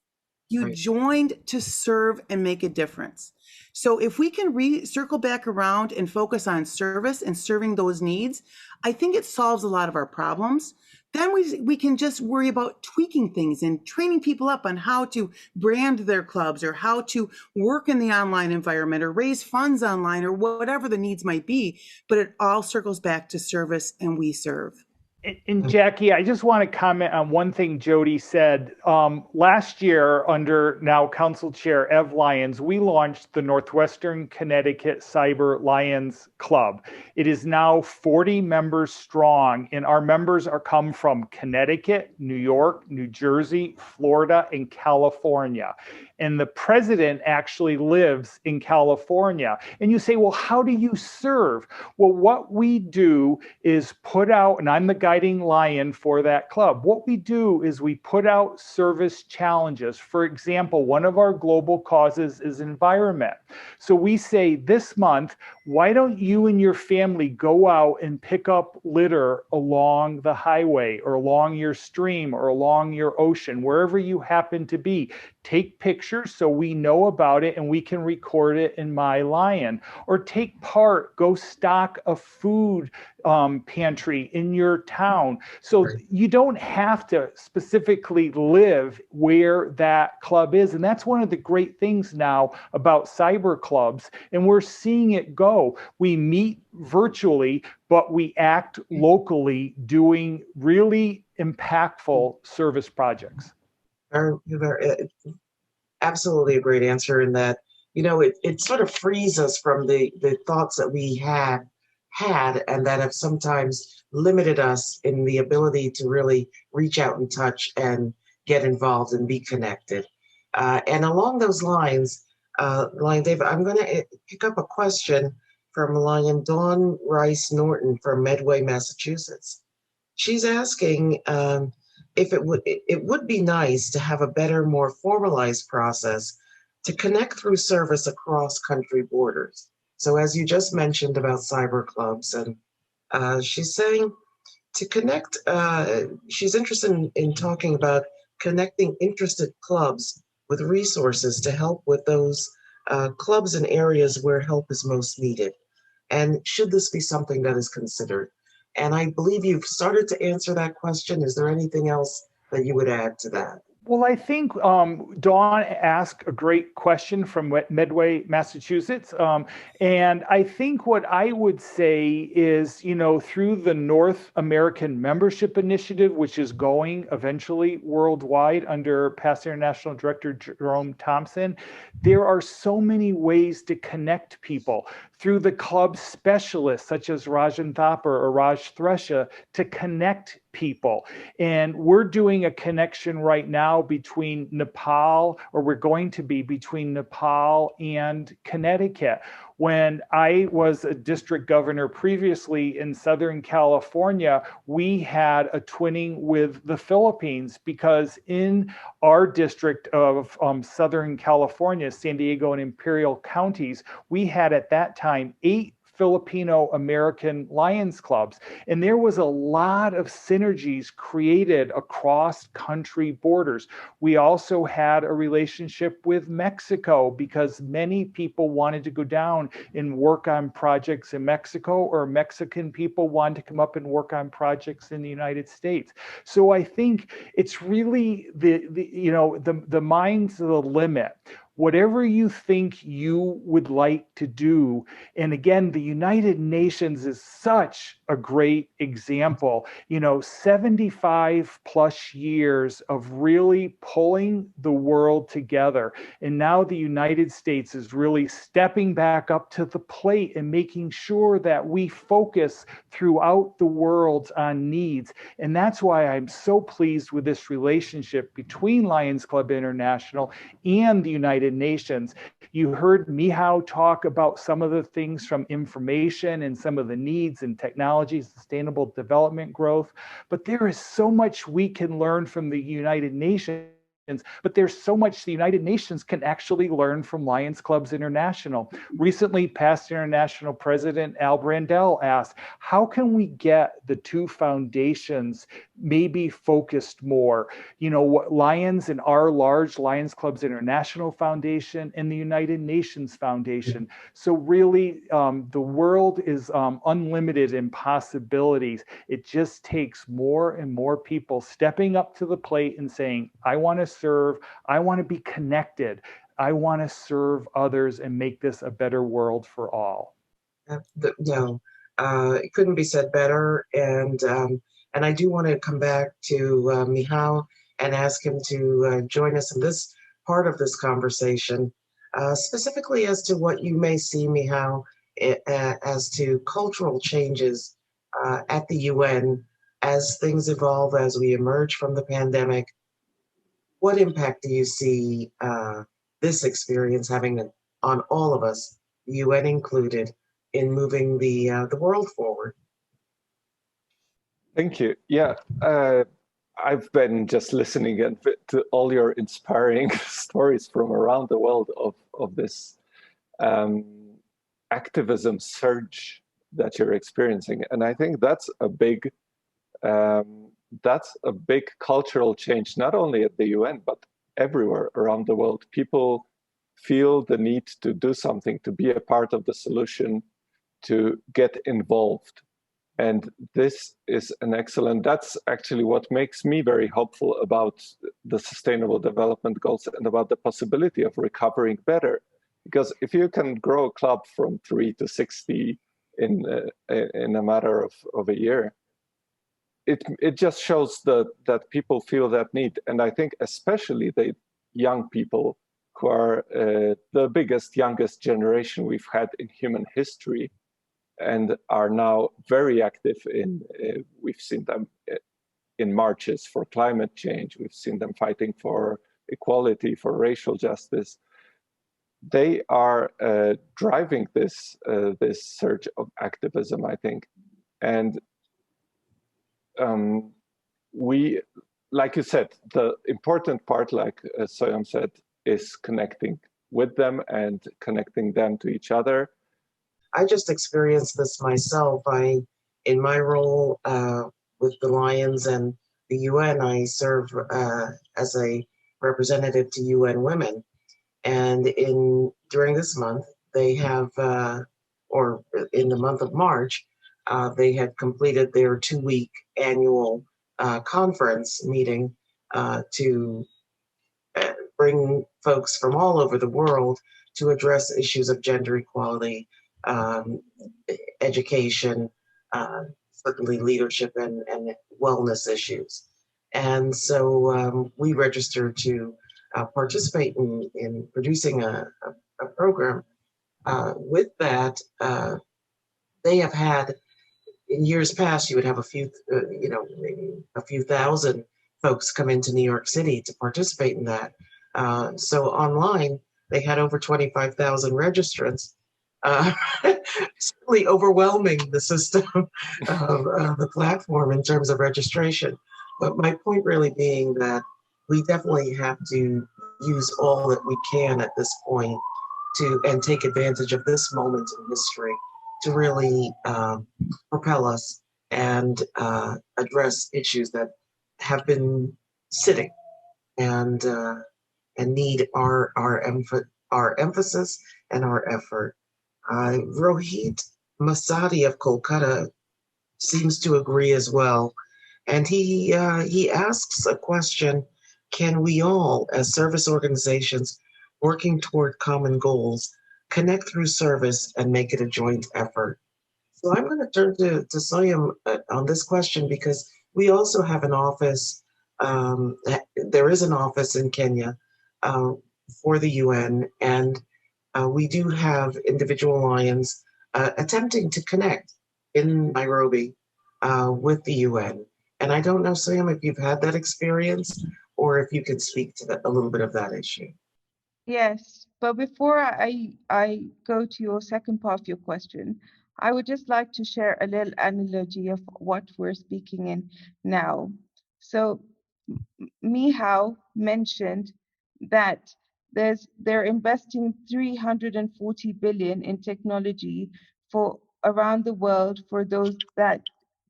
You joined to serve and make a difference. So if we can circle back around and focus on service and serving those needs, I think it solves a lot of our problems. Then we can just worry about tweaking things and training people up on how to brand their clubs or how to work in the online environment or raise funds online or whatever the needs might be. But it all circles back to service, and we serve. And Jackie, I just want to comment on one thing Jody said. Last year, under now Council Chair Ev Lyons, we launched the Northwestern Connecticut Cyber Lions Club. It is now 40 members strong, and our members come from Connecticut, New York, New Jersey, Florida, and California. And the president actually lives in California. And you say, well, how do you serve? Well, what we do is put out, and I'm the guiding lion for that club. What we do is we put out service challenges. For example, one of our global causes is environment. So we say this month, why don't you and your family go out and pick up litter along the highway or along your stream or along your ocean, wherever you happen to be. Take pictures so we know about it and we can record it in My Lion. Or take part, go stock a food pantry in your town. So you don't have to specifically live where that club is. And that's one of the great things now about cyber clubs. And we're seeing it go. We meet virtually, but we act locally doing really impactful service projects. Absolutely a great answer in that, you know, it sort of frees us from the thoughts that we had and that have sometimes limited us in the ability to really reach out and touch and get involved and be connected. And along those lines, Lion David, I'm going to pick up a question from Lion Dawn Rice Norton from Medway, Massachusetts. She's asking if it would be nice to have a better, more formalized process to connect through service across country borders. So as you just mentioned about cyber clubs, and she's saying to connect, she's interested in talking about connecting interested clubs with resources to help with those clubs in areas where help is most needed. And should this be something that is considered? And I believe you've started to answer that question. Is there anything else that you would add to that? Well, I think Dawn asked a great question from Medway, Massachusetts. And I think what I would say is, you know, through the North American Membership Initiative, which is going eventually worldwide under past International Director Jerome Thompson, there are so many ways to connect people through the club specialists such as Rajan Thapar or Raj Thresha to connect people. And we're doing a connection right now between Nepal, or we're going to be between Nepal and Connecticut. When I was a district governor previously in Southern California, we had a twinning with the Philippines, because in our district of Southern California, San Diego and Imperial counties, we had at that time 8 Filipino American Lions clubs. And there was a lot of synergies created across country borders. We also had a relationship with Mexico, because many people wanted to go down and work on projects in Mexico, or Mexican people wanted to come up and work on projects in the United States. So I think it's really the mind's the limit. Whatever you think you would like to do. And again, the United Nations is such a great example. 75 plus years of really pulling the world together. And now the United States is really stepping back up to the plate and making sure that we focus throughout the world on needs. And that's why I'm so pleased with this relationship between Lions Club International and the United Nations. You heard Mihao talk about some of the things from information and some of the needs and technology, sustainable development growth, but there is so much we can learn from the United Nations. But there's so much the United Nations can actually learn from Lions Clubs International. Recently, past International President Al Brandel asked, how can we get the two foundations maybe focused more? What Lions and our large Lions Clubs International Foundation and the United Nations Foundation. So really, the world is unlimited in possibilities. It just takes more and more people stepping up to the plate and saying, I want to serve, I want to be connected, I want to serve others and make this a better world for all. No, it couldn't be said better. And I do want to come back to Mihao and ask him to join us in this part of this conversation, specifically as to what you may see, Mihao, as to cultural changes at the UN as things evolve, as we emerge from the pandemic. What impact do you see this experience having on all of us, UN included, in moving the world forward? Thank you. Yeah, I've been just listening to all your inspiring stories from around the world of this activism surge that you're experiencing, and I think that's a big cultural change, not only at the UN, but everywhere around the world. People feel the need to do something, to be a part of the solution, to get involved. And this is that's actually what makes me very hopeful about the Sustainable Development Goals and about the possibility of recovering better. Because if you can grow a club from 3 to 60 in a matter of a year, it just shows that people feel that need. And I think especially the young people, who are the youngest generation we've had in human history, and are now very active we've seen them in marches for climate change. We've seen them fighting for equality, for racial justice. They are driving this surge of activism, I think. And we, like you said, the important part, like Soyam said, is connecting with them and connecting them to each other. I just experienced this myself. In my role with the Lions and the UN, I serve as a representative to UN Women. And during this month, they have, or in the month of March, they had completed their 2-week annual conference meeting to bring folks from all over the world to address issues of gender equality, education, certainly leadership and wellness issues. And so we registered to participate in producing a program. With that, they have had, in years past, you would have maybe a few thousand folks come into New York City to participate in that. So online, they had over 25,000 registrants, certainly overwhelming the system of the platform in terms of registration. But my point really being that we definitely have to use all that we can at this point and take advantage of this moment in history to really propel us and address issues that have been sitting and need our emphasis and our effort. Rohit Masadi of Kolkata seems to agree as well, and he asks a question: can we all, as service organizations working toward common goals, connect through service and make it a joint effort? So I'm going to turn to Soyam on this question, because we also have an office. There is an office in Kenya for the UN, and we do have individual Lions attempting to connect in Nairobi with the UN. And I don't know, Soyam, if you've had that experience or if you could speak to a little bit of that issue. Yes, but before I go to your second part of your question, I would just like to share a little analogy of what we're speaking in now. So Mihao mentioned that they're investing 340 billion in technology for around the world for those that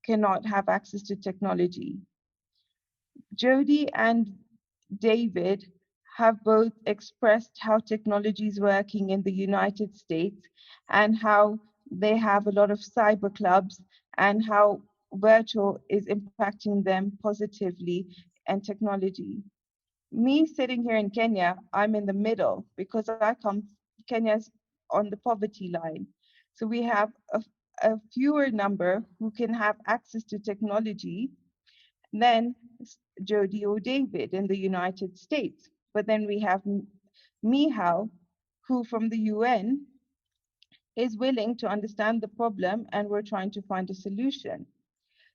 cannot have access to technology. Jody and David have both expressed how technology is working in the United States and how they have a lot of cyber clubs and how virtual is impacting them positively and technology. Me sitting here in Kenya, I'm in the middle because Kenya's on the poverty line. So we have a fewer number who can have access to technology than Jody or David in the United States. But then we have Mihao, who from the UN is willing to understand the problem, and we're trying to find a solution.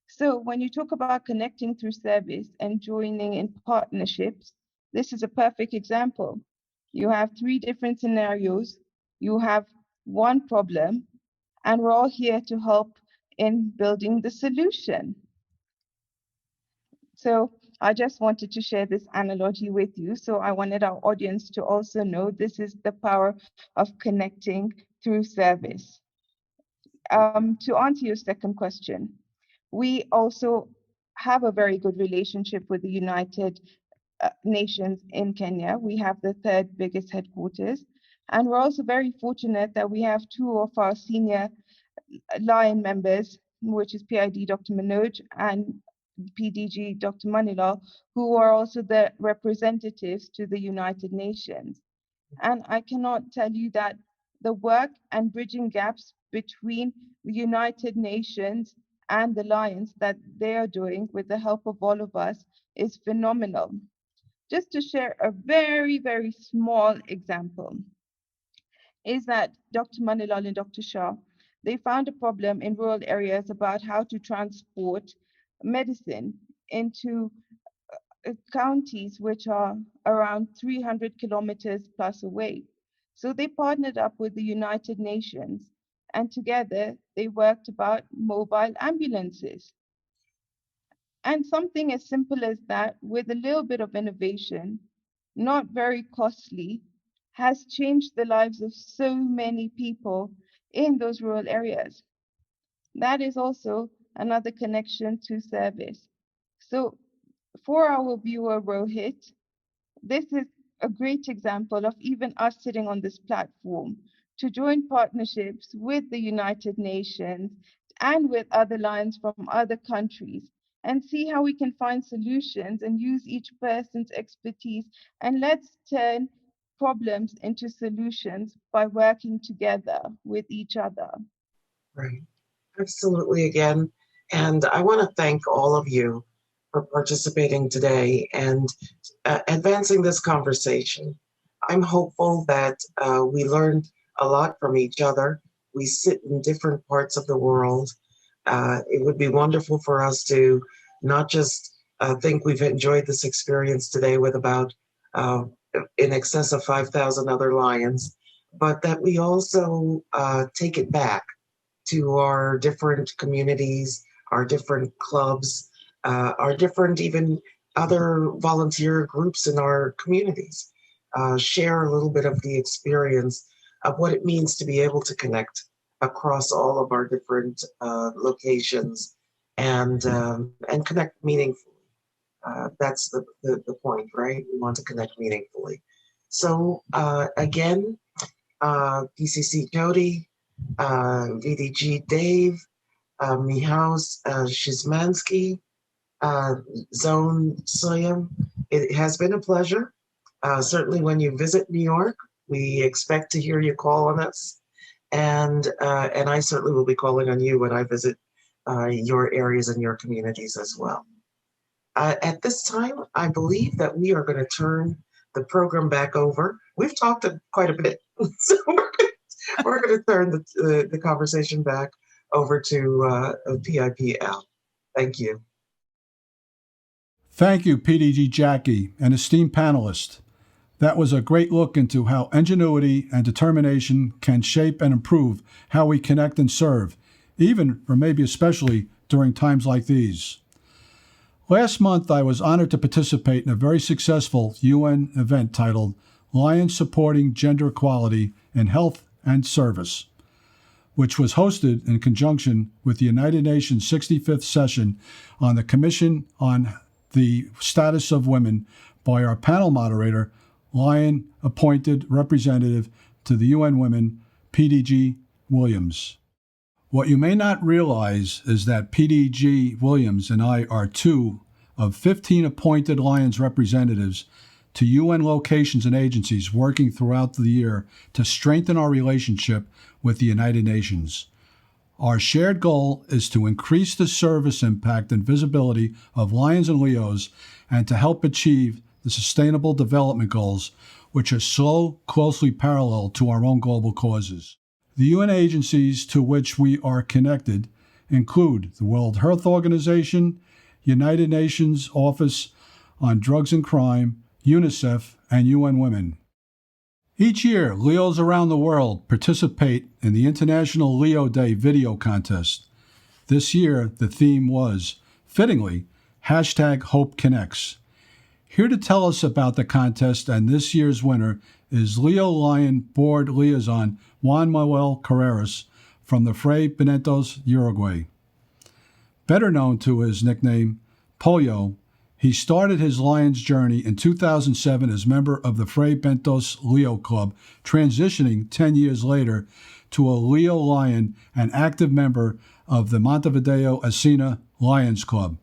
So when you talk about connecting through service and joining in partnerships, this is a perfect example. You have 3 different scenarios, you have one problem, and we're all here to help in building the solution. So I just wanted to share this analogy with you. So I wanted our audience to also know this is the power of connecting through service. To answer your second question, we also have a very good relationship with the United Nations in Kenya. We have the 3rd biggest headquarters. And we're also very fortunate that we have 2 of our senior Lion members, which is PID Dr. Manoj and PDG Dr. Manilal, who are also the representatives to the United Nations. And I cannot tell you that the work and bridging gaps between the United Nations and the Lions that they are doing with the help of all of us is phenomenal. Just to share a very, very small example, is that Dr. Manilal and Dr. Shah, they found a problem in rural areas about how to transport medicine into counties which are around 300 kilometers plus away. So they partnered up with the United Nations, and together they worked about mobile ambulances. And something as simple as that, with a little bit of innovation, not very costly, has changed the lives of so many people in those rural areas. That is also another connection to service. So for our viewer, Rohit, this is a great example of even us sitting on this platform to join partnerships with the United Nations and with other Lions from other countries and see how we can find solutions and use each person's expertise, and let's turn problems into solutions by working together with each other. Right. Absolutely, again. And I want to thank all of you for participating today and advancing this conversation. I'm hopeful that we learned a lot from each other. We sit in different parts of the world, It would be wonderful for us to not just think we've enjoyed this experience today with about in excess of 5,000 other Lions, but that we also take it back to our different communities, our different clubs, our different even other volunteer groups in our communities. Share a little bit of the experience of what it means to be able to connect across all of our different locations and connect meaningfully. That's the point, right? We want to connect meaningfully. So again, PCC Jody, VDG Dave, Mihaus Shizmansky, Zone Soyam. It has been a pleasure. Certainly when you visit New York, we expect to hear you call on us. And I certainly will be calling on you when I visit your areas and your communities as well. At this time, I believe that we are going to turn the program back over. We've talked quite a bit, so we're going to turn the conversation back over to PIPL. Thank you. Thank you, PDG Jackie, and esteemed panelists. That was a great look into how ingenuity and determination can shape and improve how we connect and serve, even or maybe especially during times like these. Last month, I was honored to participate in a very successful UN event titled Lions Supporting Gender Equality in Health and Service, which was hosted in conjunction with the United Nations 65th session on the Commission on the Status of Women by our panel moderator, Lion-appointed representative to the UN Women, PDG Williams. What you may not realize is that PDG Williams and I are 2 of 15 appointed Lions representatives to UN locations and agencies working throughout the year to strengthen our relationship with the United Nations. Our shared goal is to increase the service impact and visibility of Lions and Leos and to help achieve the Sustainable Development Goals, which are so closely parallel to our own global causes. The UN agencies to which we are connected include the World Health Organization, United Nations Office on Drugs and Crime, UNICEF, and UN Women. Each year, Leos around the world participate in the International Leo Day video contest. This year, the theme was, fittingly, #HopeConnects. Here to tell us about the contest and this year's winner is Leo Lion Board Liaison Juan Manuel Carreras from the Fray Bentos, Uruguay. Better known to his nickname, Pollo, he started his Lions journey in 2007 as member of the Fray Bentos Leo Club, transitioning 10 years later to a Leo Lion and active member of the Montevideo Asina Lions Club.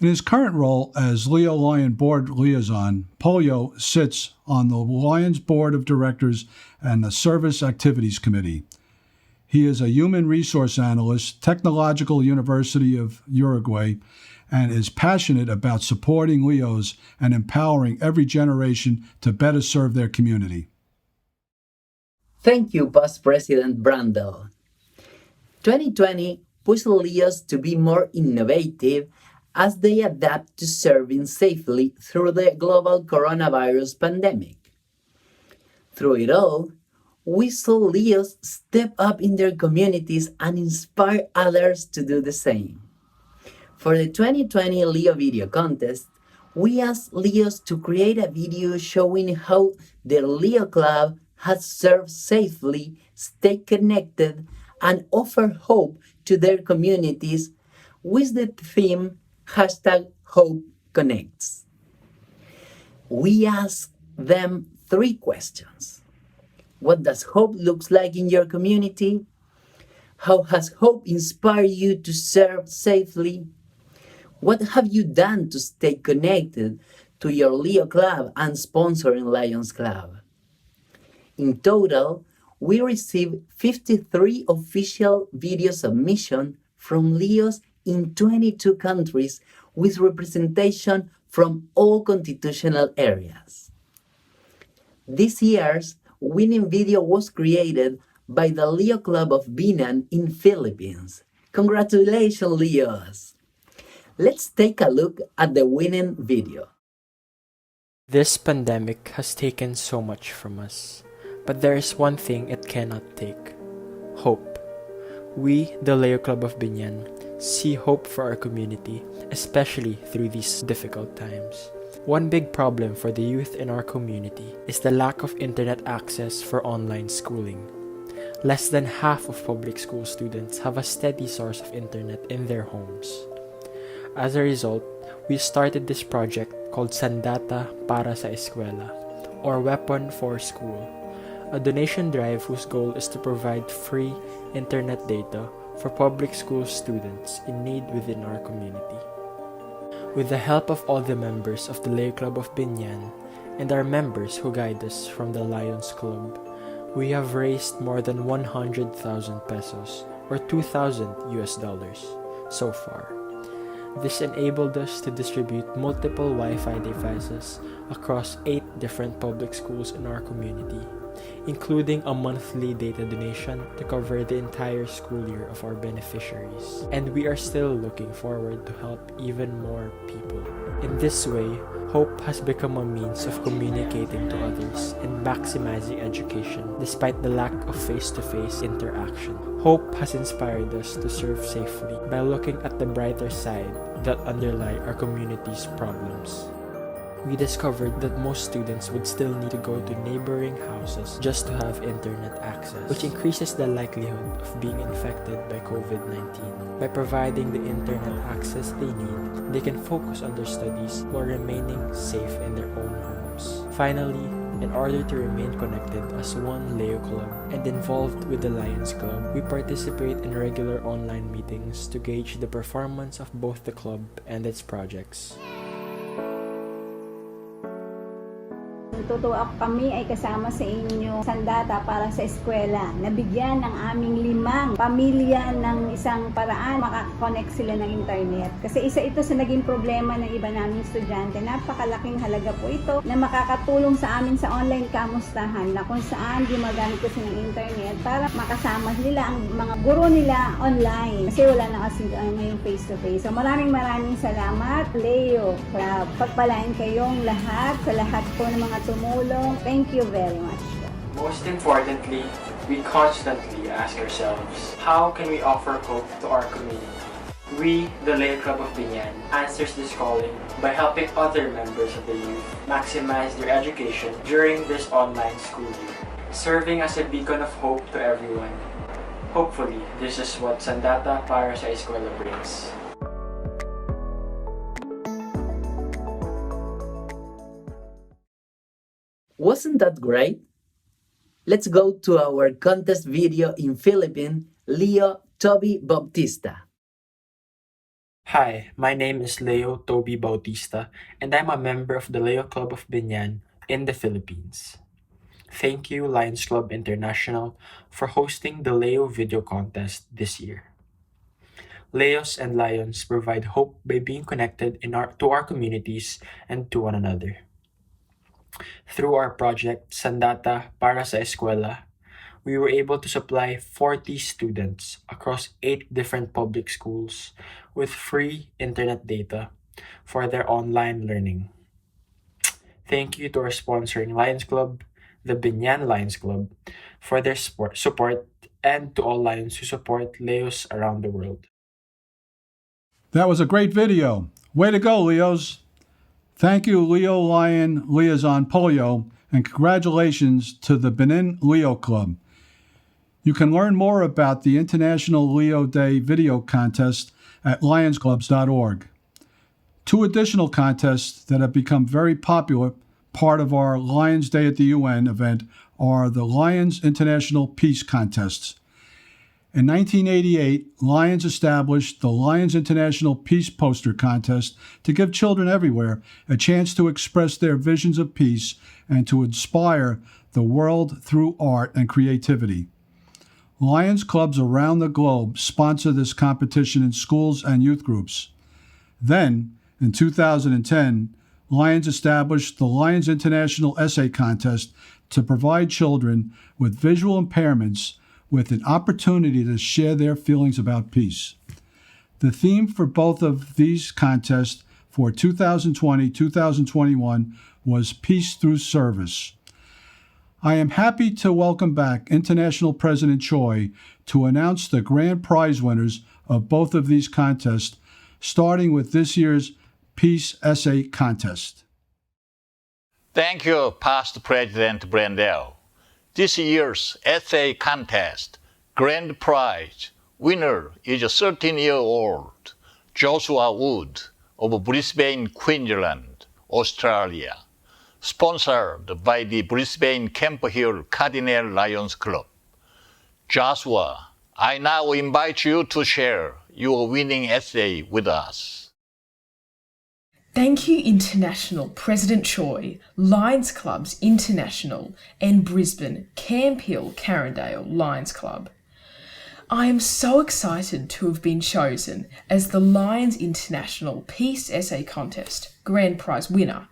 In his current role as Leo Lion Board Liaison, Pollo sits on the Lions Board of Directors and the Service Activities Committee. He is a human resource analyst, Technological University of Uruguay, and is passionate about supporting Leos and empowering every generation to better serve their community. Thank you, Vice President Brandel. 2020 pushed Leos to be more innovative as they adapt to serving safely through the global coronavirus pandemic. Through it all, we saw Leos step up in their communities and inspire others to do the same. For the 2020 Leo Video Contest, we asked Leos to create a video showing how their Leo Club has served safely, stayed connected, and offer hope to their communities with the theme #HopeConnects. We asked them 3 questions. What does hope look like in your community? How has hope inspired you to serve safely? What have you done to stay connected to your Leo Club and sponsoring Lions Club? In total, we received 53 official video submissions from Leos in 22 countries with representation from all constitutional areas. This year's winning video was created by the Leo Club of Binan in Philippines Congratulations, Leos! Let's take a look at the winning video. This pandemic has taken so much from us, but there is one thing it cannot take: hope. We, the Leo Club of Binyan, see hope for our community, especially through these difficult times. One big problem for the youth in our community is the lack of internet access for online schooling. Less than half of public school students have a steady source of internet in their homes. As a result, we started this project called Sandata para sa Eskwela, or Weapon for School, a donation drive whose goal is to provide free internet data for public school students in need within our community. With the help of all the members of the Leo Club of Binyan and our members who guide us from the Lions Club, we have raised more than 100,000 pesos, or $2,000 so far. This enabled us to distribute multiple Wi-Fi devices across 8 different public schools in our community, including a monthly data donation to cover the entire school year of our beneficiaries. And we are still looking forward to help even more people. In this way, hope has become a means of communicating to others and maximizing education despite the lack of face-to-face interaction. Hope has inspired us to serve safely by looking at the brighter side that underlie our community's problems. We discovered that most students would still need to go to neighboring houses just to have internet access, which increases the likelihood of being infected by COVID-19. By providing the internet access they need, they can focus on their studies while remaining safe in their own homes. Finally, in order to remain connected as one Leo Club and involved with the Lions Club, we participate in regular online meetings to gauge the performance of both the club and its projects. Natutuwa kami ay kasama sa inyo Sandata para sa Eskwela. Nabigyan ng aming 5 pamilya ng isang paraan makakonect sila ng internet. Kasi isa ito sa naging problema ng iba naming estudyante. Napakalaking halaga po ito na makakatulong sa amin sa online kamustahan na kung saan gumagamit kasi ng internet para makasama nila ang mga guro nila online. Kasi wala na kasi ngayong face-to-face. So maraming salamat, Leo Club. Pagpalain kayong lahat sa lahat po ng mga tumulong. Thank you very much. Most importantly, we constantly ask ourselves, how can we offer hope to our community? We, the Leo Club of Binyan, answers this calling by helping other members of the youth maximize their education during this online school year, serving as a beacon of hope to everyone. Hopefully, this is what Sandata para sa Eskwela brings. Wasn't that great? Let's go to our contest video in Philippine, Leo Toby Bautista. Hi, my name is Leo Toby Bautista, and I'm a member of the Leo Club of Binyan in the Philippines. Thank you, Lions Club International, for hosting the Leo Video Contest this year. Leos and Lions provide hope by being connected to our communities and to one another. Through our project, Sandata para sa Eskwela, we were able to supply 40 students across 8 different public schools with free internet data for their online learning. Thank you to our sponsoring Lions Club, the Binyan Lions Club, for their support, and to all Lions who support Leos around the world. That was a great video. Way to go, Leos. Thank you, Leo Lion Liaison Polio, and congratulations to the Benin Leo Club. You can learn more about the International Leo Day video contest at lionsclubs.org. 2 additional contests that have become very popular, part of our Lions Day at the UN event, are the Lions International Peace Contests. In 1988, Lions established the Lions International Peace Poster Contest to give children everywhere a chance to express their visions of peace and to inspire the world through art and creativity. Lions clubs around the globe sponsor this competition in schools and youth groups. Then, in 2010, Lions established the Lions International Essay Contest to provide children with visual impairments with an opportunity to share their feelings about peace. The theme for both of these contests for 2020-2021 was Peace Through Service. I am happy to welcome back International President Choi to announce the grand prize winners of both of these contests, starting with this year's Peace Essay Contest. Thank you, Past President Brandel. This year's essay contest grand prize winner is a 13-year-old Joshua Wood of Brisbane, Queensland, Australia, sponsored by the Brisbane Camp Hill Cardinal Lions Club. Joshua, I now invite you to share your winning essay with us. Thank you, International President Choi, Lions Clubs International, and Brisbane Camp Hill Carindale Lions Club. I am so excited to have been chosen as the Lions International Peace Essay Contest Grand Prize winner,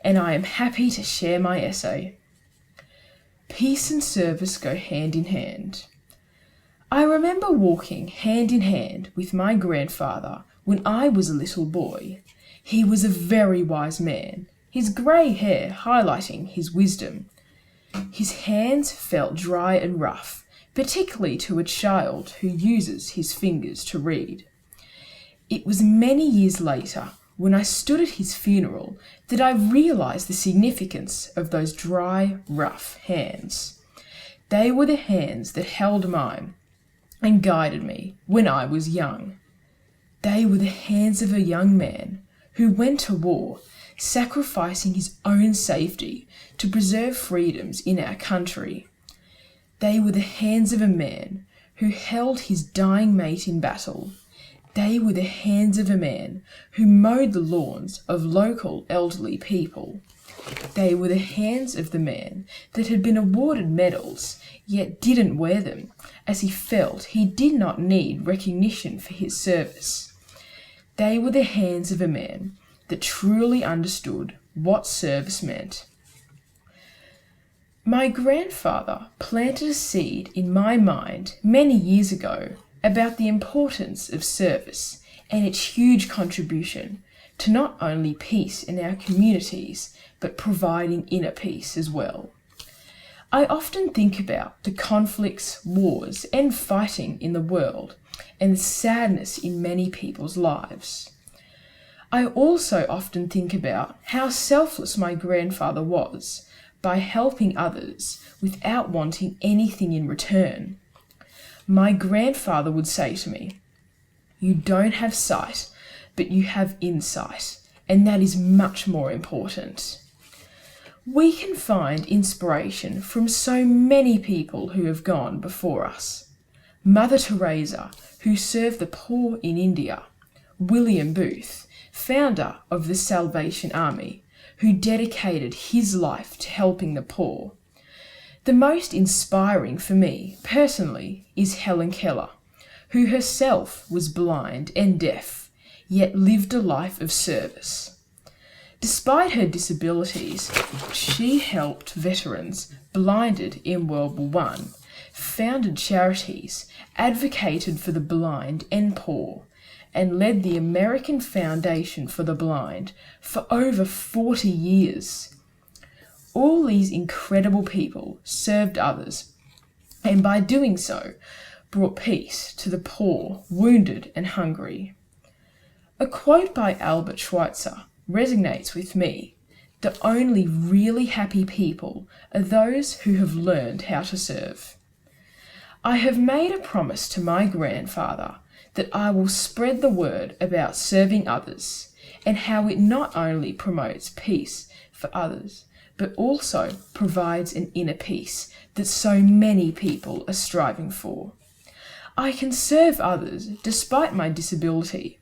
and I am happy to share my essay. Peace and service go hand in hand. I remember walking hand in hand with my grandfather when I was a little boy. He was a very wise man, his grey hair highlighting his wisdom. His hands felt dry and rough, particularly to a child who uses his fingers to read. It was many years later, when I stood at his funeral, that I realised the significance of those dry, rough hands. They were the hands that held mine and guided me when I was young. They were the hands of a young man who went to war, sacrificing his own safety to preserve freedoms in our country. They were the hands of a man who held his dying mate in battle. They were the hands of a man who mowed the lawns of local elderly people. They were the hands of the man that had been awarded medals, yet didn't wear them, as he felt he did not need recognition for his service. They were the hands of a man that truly understood what service meant. My grandfather planted a seed in my mind many years ago about the importance of service and its huge contribution to not only peace in our communities, but providing inner peace as well. I often think about the conflicts, wars, and fighting in the world, and the sadness in many people's lives. I also often think about how selfless my grandfather was by helping others without wanting anything in return. My grandfather would say to me, "You don't have sight, but you have insight, and that is much more important." We can find inspiration from so many people who have gone before us. Mother Teresa, who served the poor in India. William Booth, founder of the Salvation Army, who dedicated his life to helping the poor. The most inspiring for me, personally, is Helen Keller, who herself was blind and deaf, yet lived a life of service. Despite her disabilities, she helped veterans blinded in World War I, founded charities, advocated for the blind and poor, and led the American Foundation for the Blind for over 40 years. All these incredible people served others, and by doing so, brought peace to the poor, wounded, and hungry. A quote by Albert Schweitzer resonates with me. The only really happy people are those who have learned how to serve. I have made a promise to my grandfather that I will spread the word about serving others and how it not only promotes peace for others, but also provides an inner peace that so many people are striving for. I can serve others despite my disability.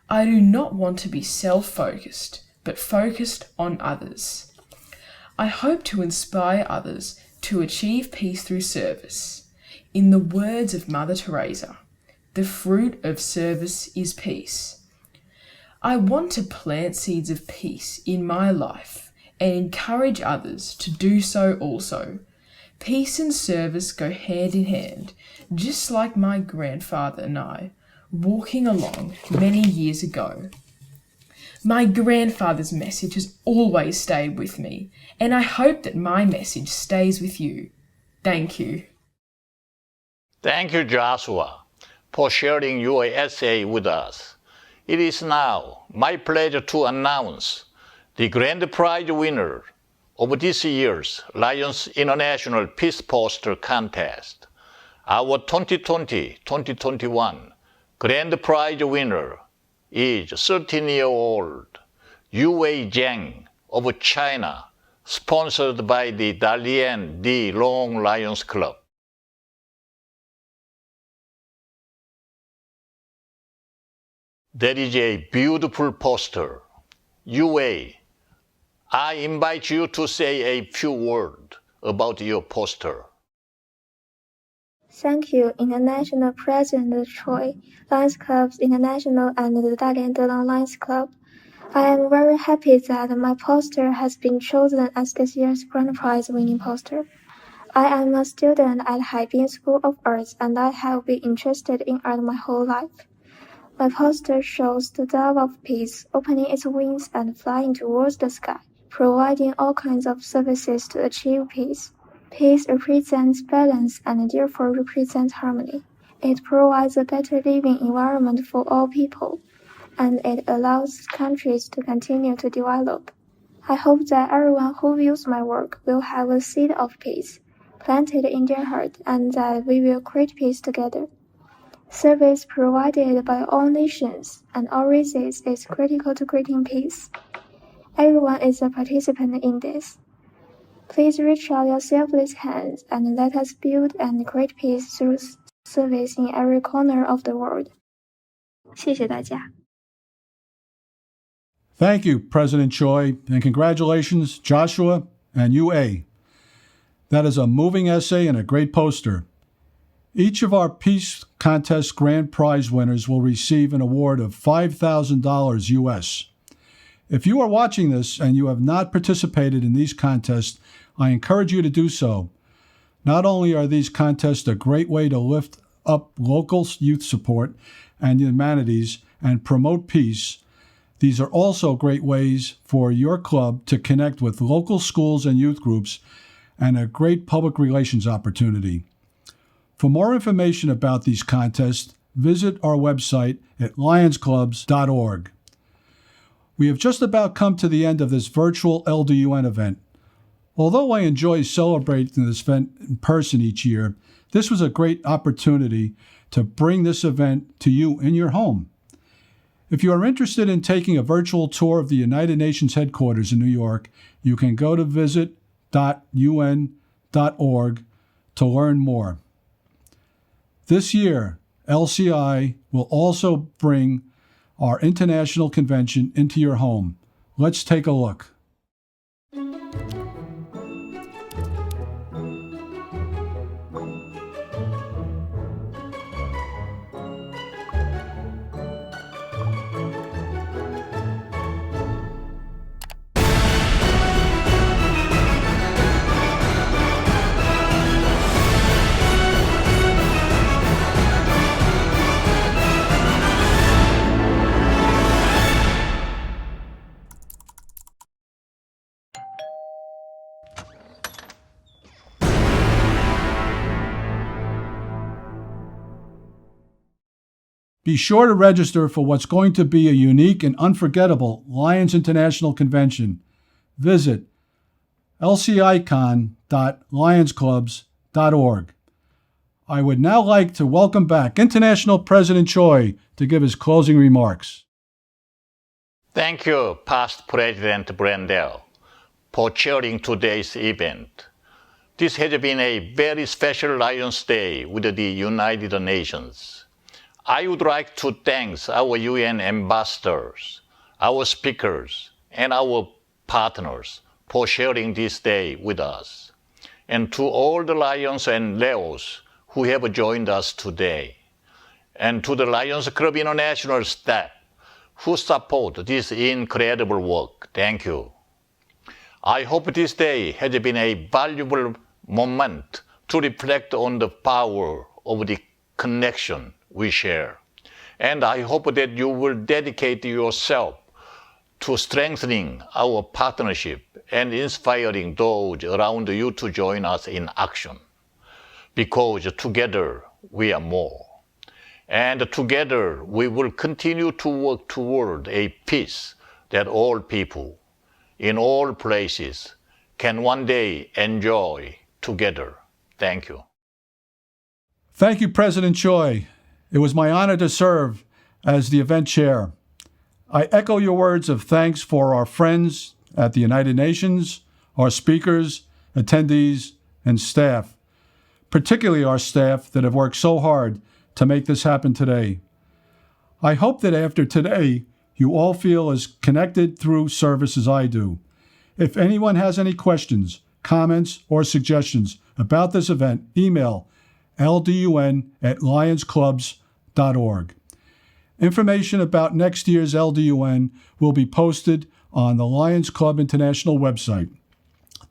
I do not want to be self-focused, but focused on others. I hope to inspire others to achieve peace through service. In the words of Mother Teresa, the fruit of service is peace. I want to plant seeds of peace in my life and encourage others to do so also. Peace and service go hand in hand, just like my grandfather and I walking along many years ago. My grandfather's message has always stayed with me, and I hope that my message stays with you. Thank you. Thank you, Joshua, for sharing your essay with us. It is now my pleasure to announce the grand prize winner of this year's Lions International Peace Poster Contest. Our 2020-2021 grand prize winner is 13-year-old Yue Zhang of China, sponsored by the Dalian D. Long Lions Club. That is a beautiful poster. Yue, I invite you to say a few words about your poster. Thank you, International President Choi, Lions Clubs International and the Dalian De Long Lions Club. I am very happy that my poster has been chosen as this year's grand prize winning poster. I am a student at Haibin School of Arts and I have been interested in art my whole life. My poster shows the dove of peace opening its wings and flying towards the sky, providing all kinds of services to achieve peace. Peace represents balance and therefore represents harmony. It provides a better living environment for all people, and it allows countries to continue to develop. I hope that everyone who views my work will have a seed of peace planted in their heart and that we will create peace together. Service provided by all nations and all races is critical to creating peace. Everyone is a participant in this. Please reach out your selfless hands and let us build and create peace through service in every corner of the world. 谢谢大家。 Thank you, President Choi, and congratulations, Joshua and Yue. That is a moving essay and a great poster. Each of our Peace Contest Grand Prize winners will receive an award of $5,000 US. If you are watching this and you have not participated in these contests, I encourage you to do so. Not only are these contests a great way to lift up local youth support and humanities and promote peace, these are also great ways for your club to connect with local schools and youth groups and a great public relations opportunity. For more information about these contests, visit our website at lionsclubs.org. We have just about come to the end of this virtual LDUN event. Although I enjoy celebrating this event in person each year, this was a great opportunity to bring this event to you in your home. If you are interested in taking a virtual tour of the United Nations headquarters in New York, you can go to visit.un.org to learn more. This year, LCI will also bring our international convention into your home. Let's take a look. Be sure to register for what's going to be a unique and unforgettable Lions International Convention. Visit lcicon.lionsclubs.org. I would now like to welcome back International President Choi to give his closing remarks. Thank you, Past President Brandel, for chairing today's event. This has been a very special Lions Day with the United Nations. I would like to thank our UN ambassadors, our speakers, and our partners for sharing this day with us, and to all the Lions and Leos who have joined us today, and to the Lions Club International staff who support this incredible work. Thank you. I hope this day has been a valuable moment to reflect on the power of the connection we share, And I hope that you will dedicate yourself to strengthening our partnership and inspiring those around you to join us in action. Because together we are more. And together we will continue to work toward a peace that all people in all places can one day enjoy together. Thank you. Thank you, President Choi. It was my honor to serve as the event chair. I echo your words of thanks for our friends at the United Nations, our speakers, attendees, and staff, particularly our staff that have worked so hard to make this happen today. I hope that after today, you all feel as connected through service as I do. If anyone has any questions, comments, or suggestions about this event, email ldun@lionsclubs.org. Information about next year's LDUN will be posted on the Lions Club International website.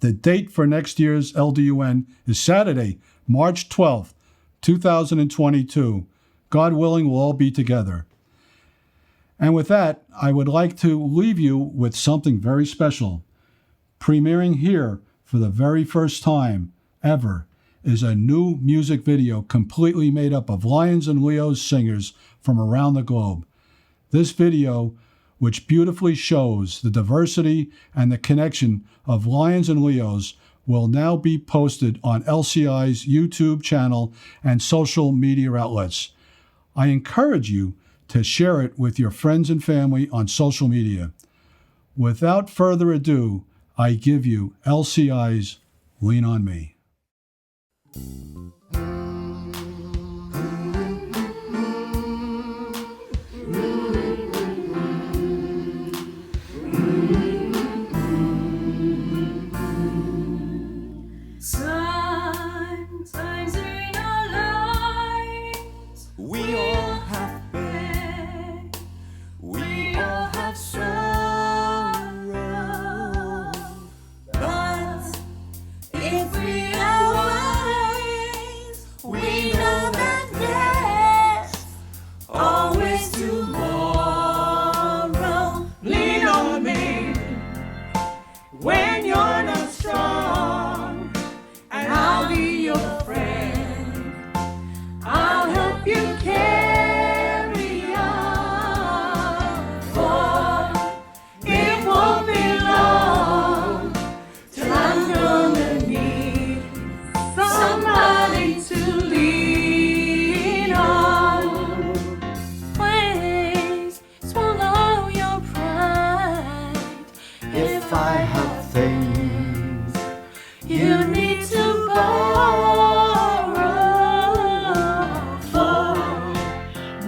The date for next year's LDUN is Saturday, March 12th, 2022. God willing, we'll all be together. And with that, I would like to leave you with something very special. Premiering here for the very first time ever is a new music video completely made up of Lions and Leos singers from around the globe. This video, which beautifully shows the diversity and the connection of Lions and Leos, will now be posted on LCI's YouTube channel and social media outlets. I encourage you to share it with your friends and family on social media. Without further ado, I give you LCI's Lean on Me. Sometimes in our lives we all have pain, we all have sorrow, but if we are wise, we know that there's always tomorrow. Lean on me when you're not strong, and I'll be your friend. I'll help you carry on, for it won't be long till I'm gonna need somebody to lean on. Please swallow your pride. If I have things You need to borrow, for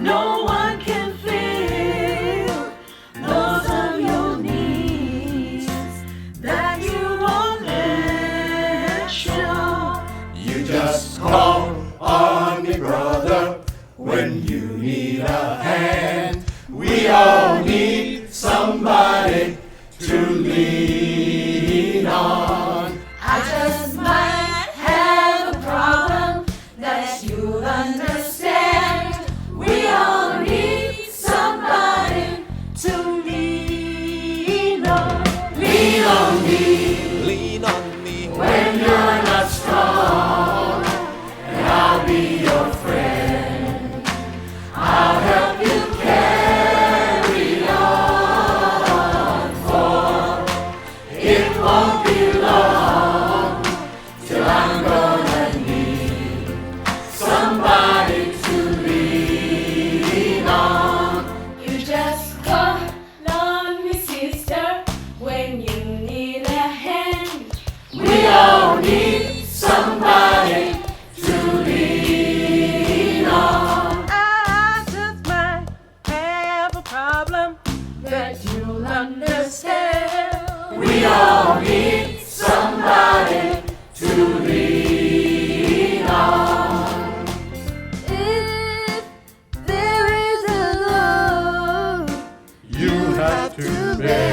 no one can fill those of your needs that you won't let show. You just call on me, brother, when you need a hand. We all need somebody to lean on. I just might have a problem that you'll understand. We all need somebody to lean on. Lean on me. Lean on me When you're not strong, and I'll be your friend. I'll help you carry on, for It won't be long till I'm gonna need somebody to lean on. you just call on me, sister, when you need a hand. We all need somebody to lean on. I just might have a problem that you'll understand. We all need somebody to lean on. If there is a load You have to bear.